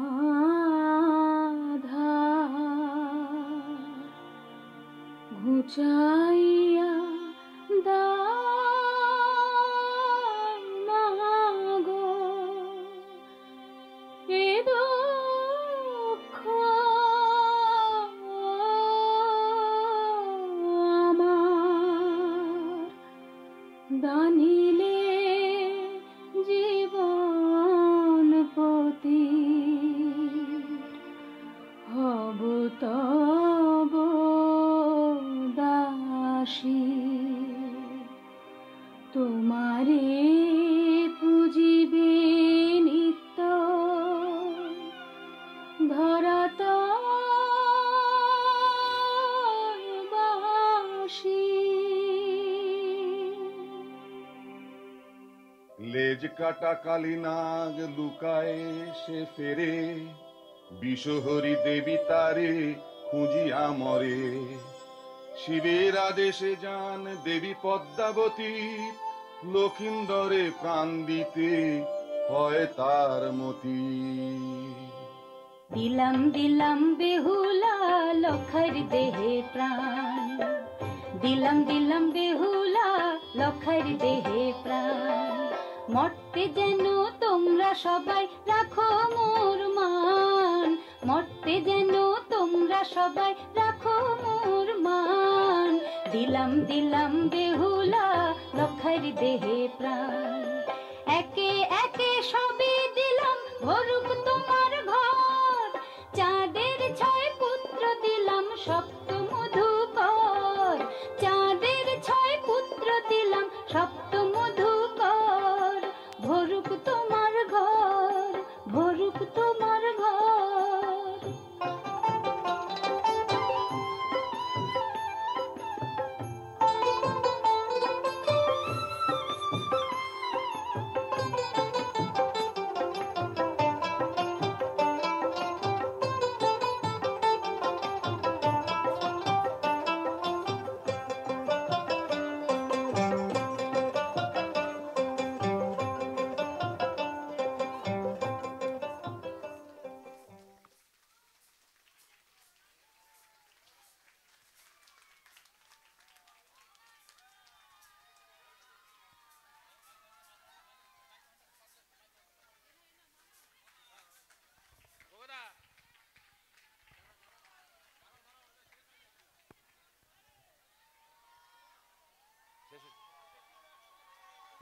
ঘুচাইয়া দাও না গো এ দুঃখ আমার, দানিলে জীবন পতি হব তব দাসী। তোমারে পুজিবে নিত্য ধরাতলবাসী। লেজ কাটা কালী নাগ লুকায় সে ফেরে, বিষহরী দেবী তারে খুঁজিয়া মরে। শিবের আদেশে যান দেবী পদ্মাবতী, লক্ষিন্দরে প্রাণ দিতে হয় তার মতি। দিলাম দিলাম বেহুলা লক্ষার দেহে প্রাণ, দিলাম দিলাম বেহুলা লক্ষার দেহে প্রাণ। মরতে যেন তোমরা সবাই রাখো মোর মান, মরতে যেন তোমরা সবাই রাখো মোর মান। দিলাম দিলাম বেহুলা লক্ষার দেহে প্রাণ। একে একে সবে দিলাম ভরুক তোমার ঘর, চাঁদের 6 পুত্র দিলাম সপ্ত মধুকর, চাঁদের 6 পুত্র দিলাম সপ্ত মধুকর। ভরুক তোমার ঘর, ভরুক তোমার ঘর।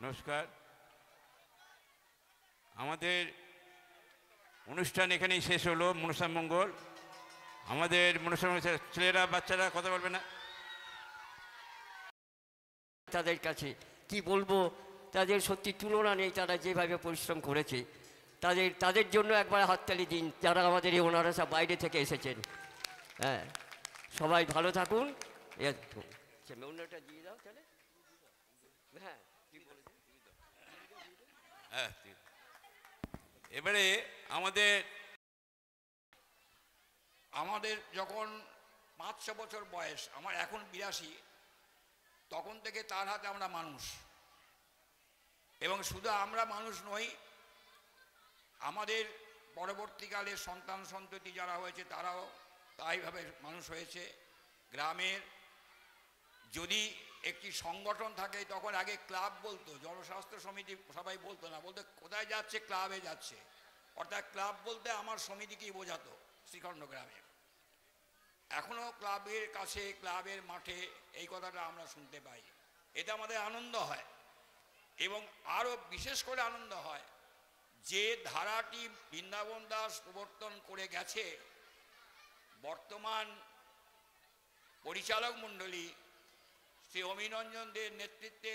নমস্কার, আমাদের অনুষ্ঠান এখানেই শেষ হলো। মনসা মঙ্গল, আমাদের মনসা ছেলেরা বাচ্চারা কথা বলবে না? তাদের কাছে কি বলবো, তাদের সত্যি তুলনা নেই। তারা যেভাবে পরিশ্রম করেছে, তাদের জন্য একবার হাততালি দিন, যারা আমাদের এই ওনারা সব বাইরে থেকে এসেছেন। হ্যাঁ, সবাই ভালো থাকুন। অন্যটা দিয়ে দাও তাহলে। হ্যাঁ, হ্যাঁ, এবারে আমাদের যখন 500 বছর বয়স, আমার এখন 82, তখন থেকে তার হাতে আমরা মানুষ। এবং শুধু আমরা মানুষ নই, আমাদের পরবর্তীকালে সন্তান সন্ততি যারা হয়েছে তারাও তাইভাবে মানুষ হয়েছে। গ্রামের যদি একটি সংগঠন থাকে, তখন আগে ক্লাব বলতো, জনস্বাস্থ্য সমিতি সবাই বলতো না, বলতে কোথায় যাচ্ছে, ক্লাবে যাচ্ছে। অর্থাৎ ক্লাব বলতে আমার সমিতিকেই বোঝাতো শ্রীখণ্ড গ্রামে। এখনও ক্লাবের কাছে, ক্লাবের মাঠে এই কথাটা আমরা শুনতে পাই। এতে আমাদের আনন্দ হয়। এবং আরও বিশেষ করে আনন্দ হয় যে ধারাটি বৃন্দাবন দাস প্রবর্তন করে গেছে, বর্তমান পরিচালক মণ্ডলী শ্রী অমিনঞ্জন দের নেতৃত্বে,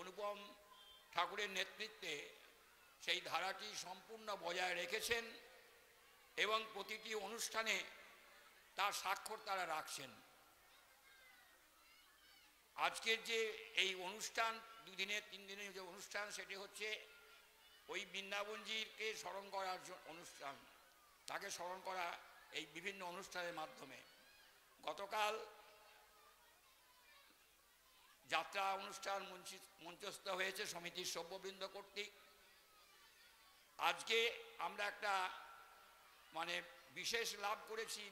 অনুপম ঠাকুরের নেতৃত্বে সেই ধারাটি সম্পূর্ণ বজায় রেখেছেন এবং প্রতিটি অনুষ্ঠানে তার স্বাক্ষর তারা রাখছেন। আজকের যে এই অনুষ্ঠান, 2 দিনের 3 দিনের যে অনুষ্ঠান, সেটি হচ্ছে ওই বৃন্দাবনজিকে স্মরণ করার অনুষ্ঠান, তাকে স্মরণ করা এই বিভিন্ন অনুষ্ঠানের মাধ্যমে। গতকাল যাত্রা অনুষ্ঠান মঞ্চস্থ হয়েছে সমিতির সভ্যবৃন্দ কর্তৃক। আজকে আমরা একটা মানে বিশেষ লাভ করেছি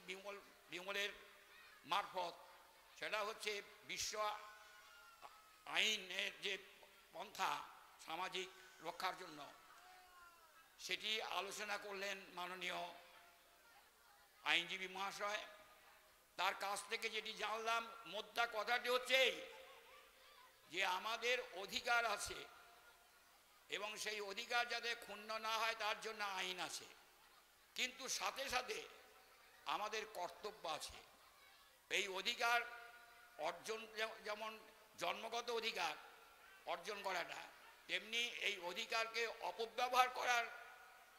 বিমলের মারফত, সেটা হচ্ছে বিশ্ব আইনের যে পন্থা সামাজিক রক্ষার জন্য, সেটি আলোচনা করলেন মাননীয় আইনজীবী মহাশয়। তার কাছ থেকে যেটি জানলাম, মোদ্দা কথাটি হচ্ছে যে আমাদের অধিকার আছে এবং সেই অধিকার যাতে ক্ষুণ্ণ না হয় তার জন্য আইন আছে, কিন্তু সাথে সাথে আমাদের কর্তব্য আছে। এই অধিকার অর্জন যেমন জন্মগত অধিকার অর্জন করাটা, তেমনি এই অধিকারকে অপব্যবহার করার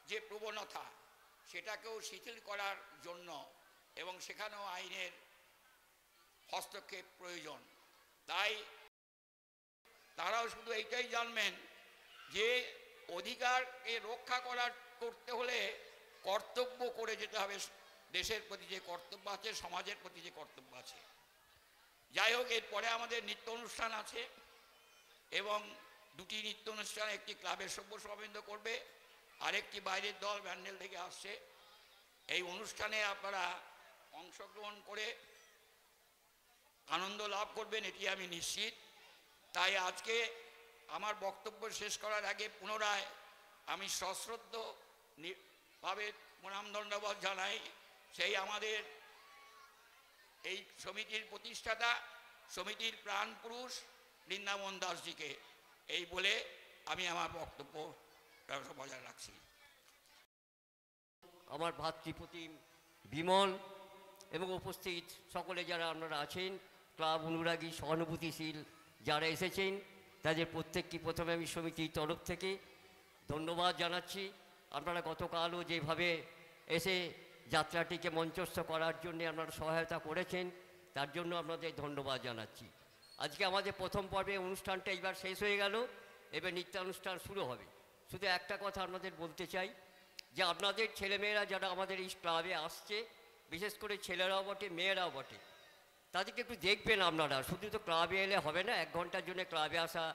যে প্রবণতা, সেটাকেও শিথিল করার জন্য এবং সেখানেও আইনের হস্তক্ষেপ প্রয়োজন। তাই তারাও শুধু এইটাই জানবেন যে অধিকারকে রক্ষা করতে হলে কর্তব্য করে যেতে হবে। দেশের প্রতি যে কর্তব্য আছে, সমাজের প্রতি যে কর্তব্য আছে। যাই হোক, এরপরে আমাদের নৃত্য অনুষ্ঠান আছে এবং 2টি নৃত্য অনুষ্ঠান, একটি ক্লাবের সভ্য সভাবৃন্দ করবে, আরেকটি বাইরের দল ব্যান্ডেল থেকে আসছে। এই অনুষ্ঠানে আপনারা অংশগ্রহণ করে আনন্দ লাভ করবেন, এটি আমি নিশ্চিত। তাই আজকে আমার বক্তব্য শেষ করার আগে পুনরায় আমি সশ্রদ্ধভাবে প্রণাম দণ্ডবোধ জানাই সেই আমাদের এই সমিতির প্রতিষ্ঠাতা, সমিতির প্রাণ পুরুষ বৃন্দাবন দাসজিকে। এই বলে আমি আমার বক্তব্য বজায় রাখছি। আমার ভাতৃপ্রতিম বিমল এবং উপস্থিত সকলে যারা আপনারা আছেন, ক্লাব অনুরাগী সহানুভূতিশীল যারা এসেছেন, তাদের প্রত্যেককে প্রথমে আমি সমিতির তরফ থেকে ধন্যবাদ জানাচ্ছি। আপনারা গতকালও যেভাবে এসে যাত্রাটিকে মঞ্চস্থ করার জন্য আপনারা সহায়তা করেছেন, তার জন্য আপনাদের ধন্যবাদ জানাচ্ছি। আজকে আমাদের প্রথম পর্বে অনুষ্ঠানটা এবার শেষ হয়ে গেল, এবার নৃত্যানুষ্ঠান শুরু হবে। শুধু একটা কথা আপনাদের বলতে চাই যে আপনাদের ছেলেমেয়েরা যারা আমাদের এই ক্লাবে আসছে, বিশেষ করে ছেলেরাও বটে মেয়েরাও বটে, তাদেরকে একটু দেখবেন আপনারা। শুধু তো ক্লাবে এলে হবে না, 1 ঘন্টার জন্য ক্লাবে আসা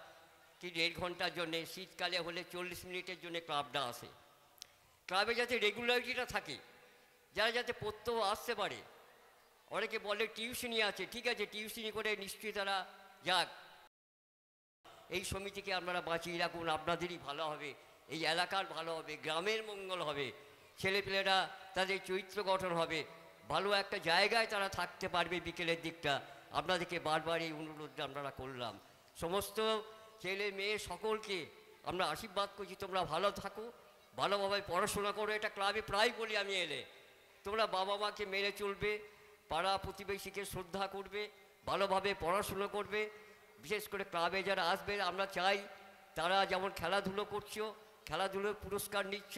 কি 1.5 ঘন্টার জন্যে, শীতকালে হলে 40 মিনিটের জন্য ক্লাবটা আসে। ক্লাবে যাতে রেগুলারিটিটা থাকে, যারা যাতে পড়তেও আসতে পারে। অনেকে বলে টিউশনি আছে, ঠিক আছে, টিউশনি করে নিশ্চয়ই তারা যাক। এই সমিতিকে আপনারা বাঁচিয়ে রাখুন, আপনাদেরই ভালো হবে, এই এলাকার ভালো হবে, গ্রামের মঙ্গল হবে, ছেলেপেলেরা তাদের চরিত্র গঠন হবে, ভালো একটা জায়গায় তারা থাকতে পারবে বিকেলের দিকটা। আপনাদেরকে বারবার এই অনুরোধটা আপনারা করলাম। সমস্ত ছেলে মেয়ে সকলকে আমরা আশীর্বাদ করছি, তোমরা ভালো থাকো, ভালোভাবে পড়াশোনা করো। এটা ক্লাবে প্রায় বলি আমি এলে, তোমরা বাবা মাকে মেনে চলবে, পাড়া প্রতিবেশীকে শ্রদ্ধা করবে, ভালোভাবে পড়াশুনো করবে। বিশেষ করে ক্লাবে যারা আসবে, আমরা চাই তারা যেমন খেলাধুলো করছো, খেলাধুলোর পুরস্কার নিচ্ছ,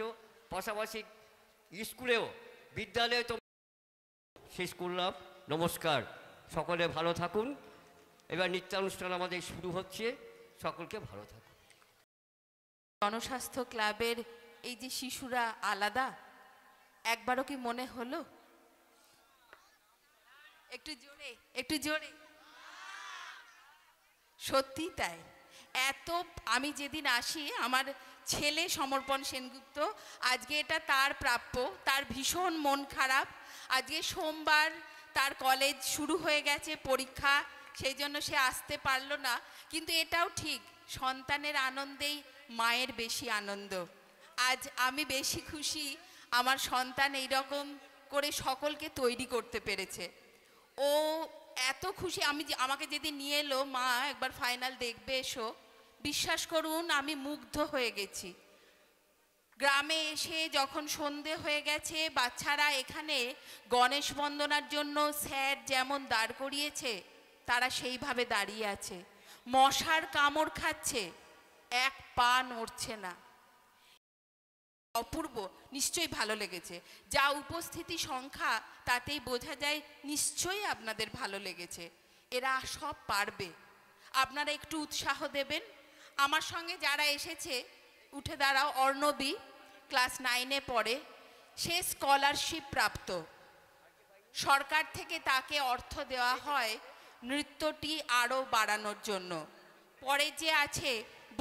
পাশাপাশি স্কুলেও বিদ্যালয়ে তো শেষ করলাম। নমস্কার, সকলে ভালো থাকুন। এবার নৃত্যানুষ্ঠান আমাদের শুরু হচ্ছে, সকলকে ভালো থাকুন। জনস্বাস্থ্য ক্লাবের এই যে শিশুরা আলাদা, একবারও কি মনে হলো? একটু জোরে, একটু জোরে। সত্যি তাই। এত আমি যেদিন আসি, আমার ছেলে সমর্পণ সেনগুপ্ত, আজকে এটা তার প্রাপ্য, তার ভীষণ মন খারাপ। আজকে সোমবার, তার কলেজ শুরু হয়ে গেছে, পরীক্ষা, সেই জন্য সে আসতে পারলো না। কিন্তু এটাও ঠিক, সন্তানের আনন্দেই মায়ের বেশি আনন্দ। আজ আমি বেশি খুশি আমার সন্তান এই রকম করে সকলকে তৈরি করতে পেরেছে। ও এত খুশি, আমাকে যেদিন নিয়ে এলো, মা একবার ফাইনাল দেখবে এসো, বিশ্বাস করুন আমি মুগ্ধ হয়ে গেছি। গ্রামে এসে যখন সন্ধে হয়ে গেছে, বাচ্চারা এখানে গণেশ বন্দনার জন্য স্যার যেমন দাঁড় করিয়েছে, তারা সেইভাবে দাঁড়িয়ে আছে। মশার কামড় খাচ্ছে, এক পা নড়ছে না। অপূর্ব, নিশ্চয়ই ভালো লেগেছে। যা উপস্থিতি সংখ্যা তাতেই বোঝা যায় নিশ্চয়ই আপনাদের ভালো লেগেছে। এরা সব পারবে, আপনারা একটু উৎসাহ দেবেন। আমার সঙ্গে যারা এসেছে, উঠে দাঁড়াও। অর্ণবী ক্লাস 9-এ পড়ে, সে স্কলারশিপ প্রাপ্ত। সরকার থেকে তাকে অর্থ দেওয়া হয় নৃত্যটি আরও বাড়ানোর জন্য। পরে যে আছে,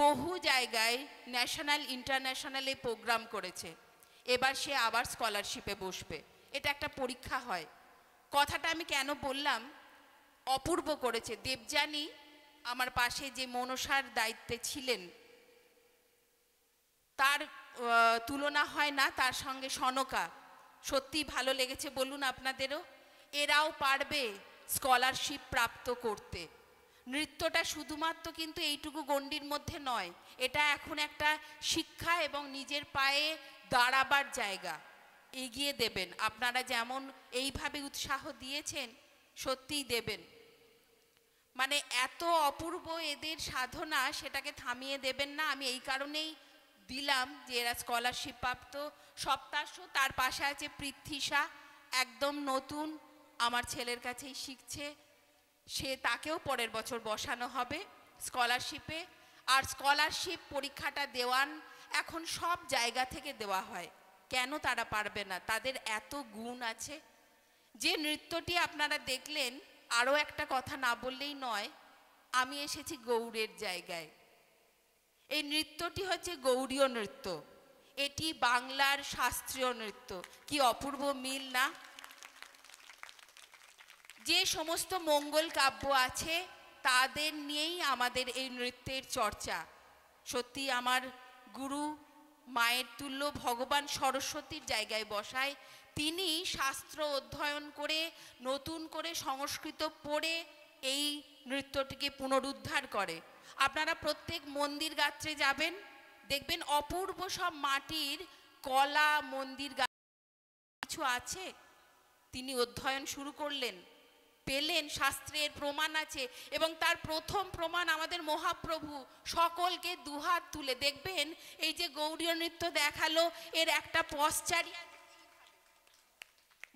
বহু জায়গায় ন্যাশনাল ইন্টারন্যাশনালে প্রোগ্রাম করেছে, এবার সে আবার স্কলারশিপে বসবে। এটা একটা পরীক্ষা হয়। কথাটা আমি কেন বললাম, অপূর্ব করেছে। দেবযানী আমার পাশে যে মনসার দায়িত্বে ছিলেন, তার তুলনা হয় না। তার সঙ্গে সনকা, সত্যি ভালো লেগেছে। বলুন আপনাদেরও, এরাও পারবে স্কলারশিপ প্রাপ্ত করতে। নৃত্যটা শুধুমাত্র কিন্তু এইটুকু গণ্ডির মধ্যে নয়, এটা এখন একটা শিক্ষা এবং নিজের পায়ে দাঁড়াবার জায়গা। এগিয়ে দেবেন আপনারা, যেমন এইভাবে উৎসাহ দিয়েছেন, সত্যিই দেবেন। মানে এত অপূর্ব এদের সাধনা, সেটাকে থামিয়ে দেবেন না। আমি এই কারণেই দিলাম যে এরা স্কলারশিপ প্রাপ্ত। সপ্তাহ তার পাশে আছে পৃথ্বীষা, একদম নতুন, আমার ছেলের কাছেই শিখছে। সে, তাকেও পরের বছর বসানো হবে স্কলারশিপে। আর স্কলারশিপ পরীক্ষাটা দেওয়ান এখন সব জায়গা থেকে দেওয়া হয়। কেন তারা পারবে না? তাদের এত গুণ আছে। যে নৃত্যটি আপনারা দেখলেন, আরও একটা কথা না বললেই নয়, আমি এসেছি গৌড়ের জায়গায়। এই নৃত্যটি হচ্ছে গৌড়ীয় নৃত্য, এটি বাংলার শাস্ত্রীয় নৃত্য। কি অপূর্ব মিল না? যে সমস্ত মঙ্গল কাব্য আছে, তাদের নিয়েই আমাদের এই নৃত্যের চর্চা। সত্যি আমার গুরু, মায়ের তুল্য, ভগবান সরস্বতীর জায়গায় বসায়। তিনি শাস্ত্র অধ্যয়ন করে, নতুন করে সংস্কৃত পড়ে এই নৃত্যটিকে পুনরুদ্ধার করে। আপনারা প্রত্যেক মন্দির গাত্রে যাবেন, দেখবেন অপূর্ব সব মাটির কলা মন্দির কিছু আছে। তিনি অধ্যয়ন শুরু করলেন, পেলেন, শাস্ত্রের প্রমাণ আছে। এবং তার প্রথম প্রমাণ আমাদের মহাপ্রভু। সকলকে দুহাত তুলে দেখবেন, এই যে গৌড়ীয় নৃত্য দেখালো, এর একটা পশ্চারি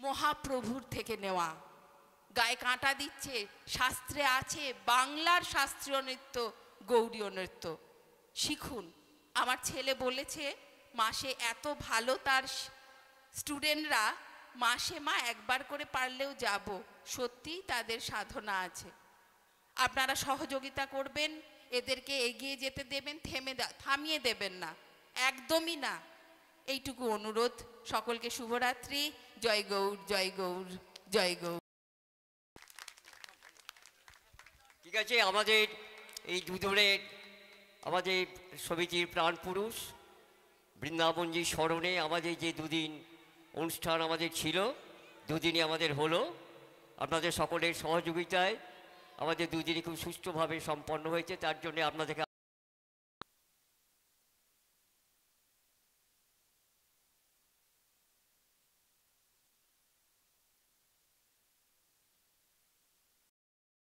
মহাপ্রভুর থেকে নেওয়া। গায়ে কাঁটা দিচ্ছে, শাস্ত্রে আছে বাংলার শাস্ত্রীয় নৃত্য গৌড়ীয় নৃত্য। শিখুন। আমার ছেলে বলেছে, মাসে এত ভালো তার স্টুডেন্টরা, মাসে মা একবার করে পারলেও যাব। সত্যি তাদের সাধনা আছে। আপনারা সহযোগিতা করবেন, এদেরকে এগিয়ে যেতে দেবেন, থামিয়ে দেবেন না, একদমই না। এইটুকু অনুরোধ। সকলকে শুভরাত্রি। জয় গৌর, জয় গৌর, জয় গৌর। ঠিক আছে, আমাদের এই দুজনের, আমাদের সমিতির প্রাণপুরুষ বৃন্দাবনজির স্মরণে আমাদের যে দুদিন অনুষ্ঠান আমাদের ছিল, দুদিনই আমাদের হলো। আপনাদের সকলের সহযোগিতায় আমাদের দুদিনই খুব সুষ্ঠুভাবে সম্পন্ন হয়েছে। তার জন্য আপনাদেরকে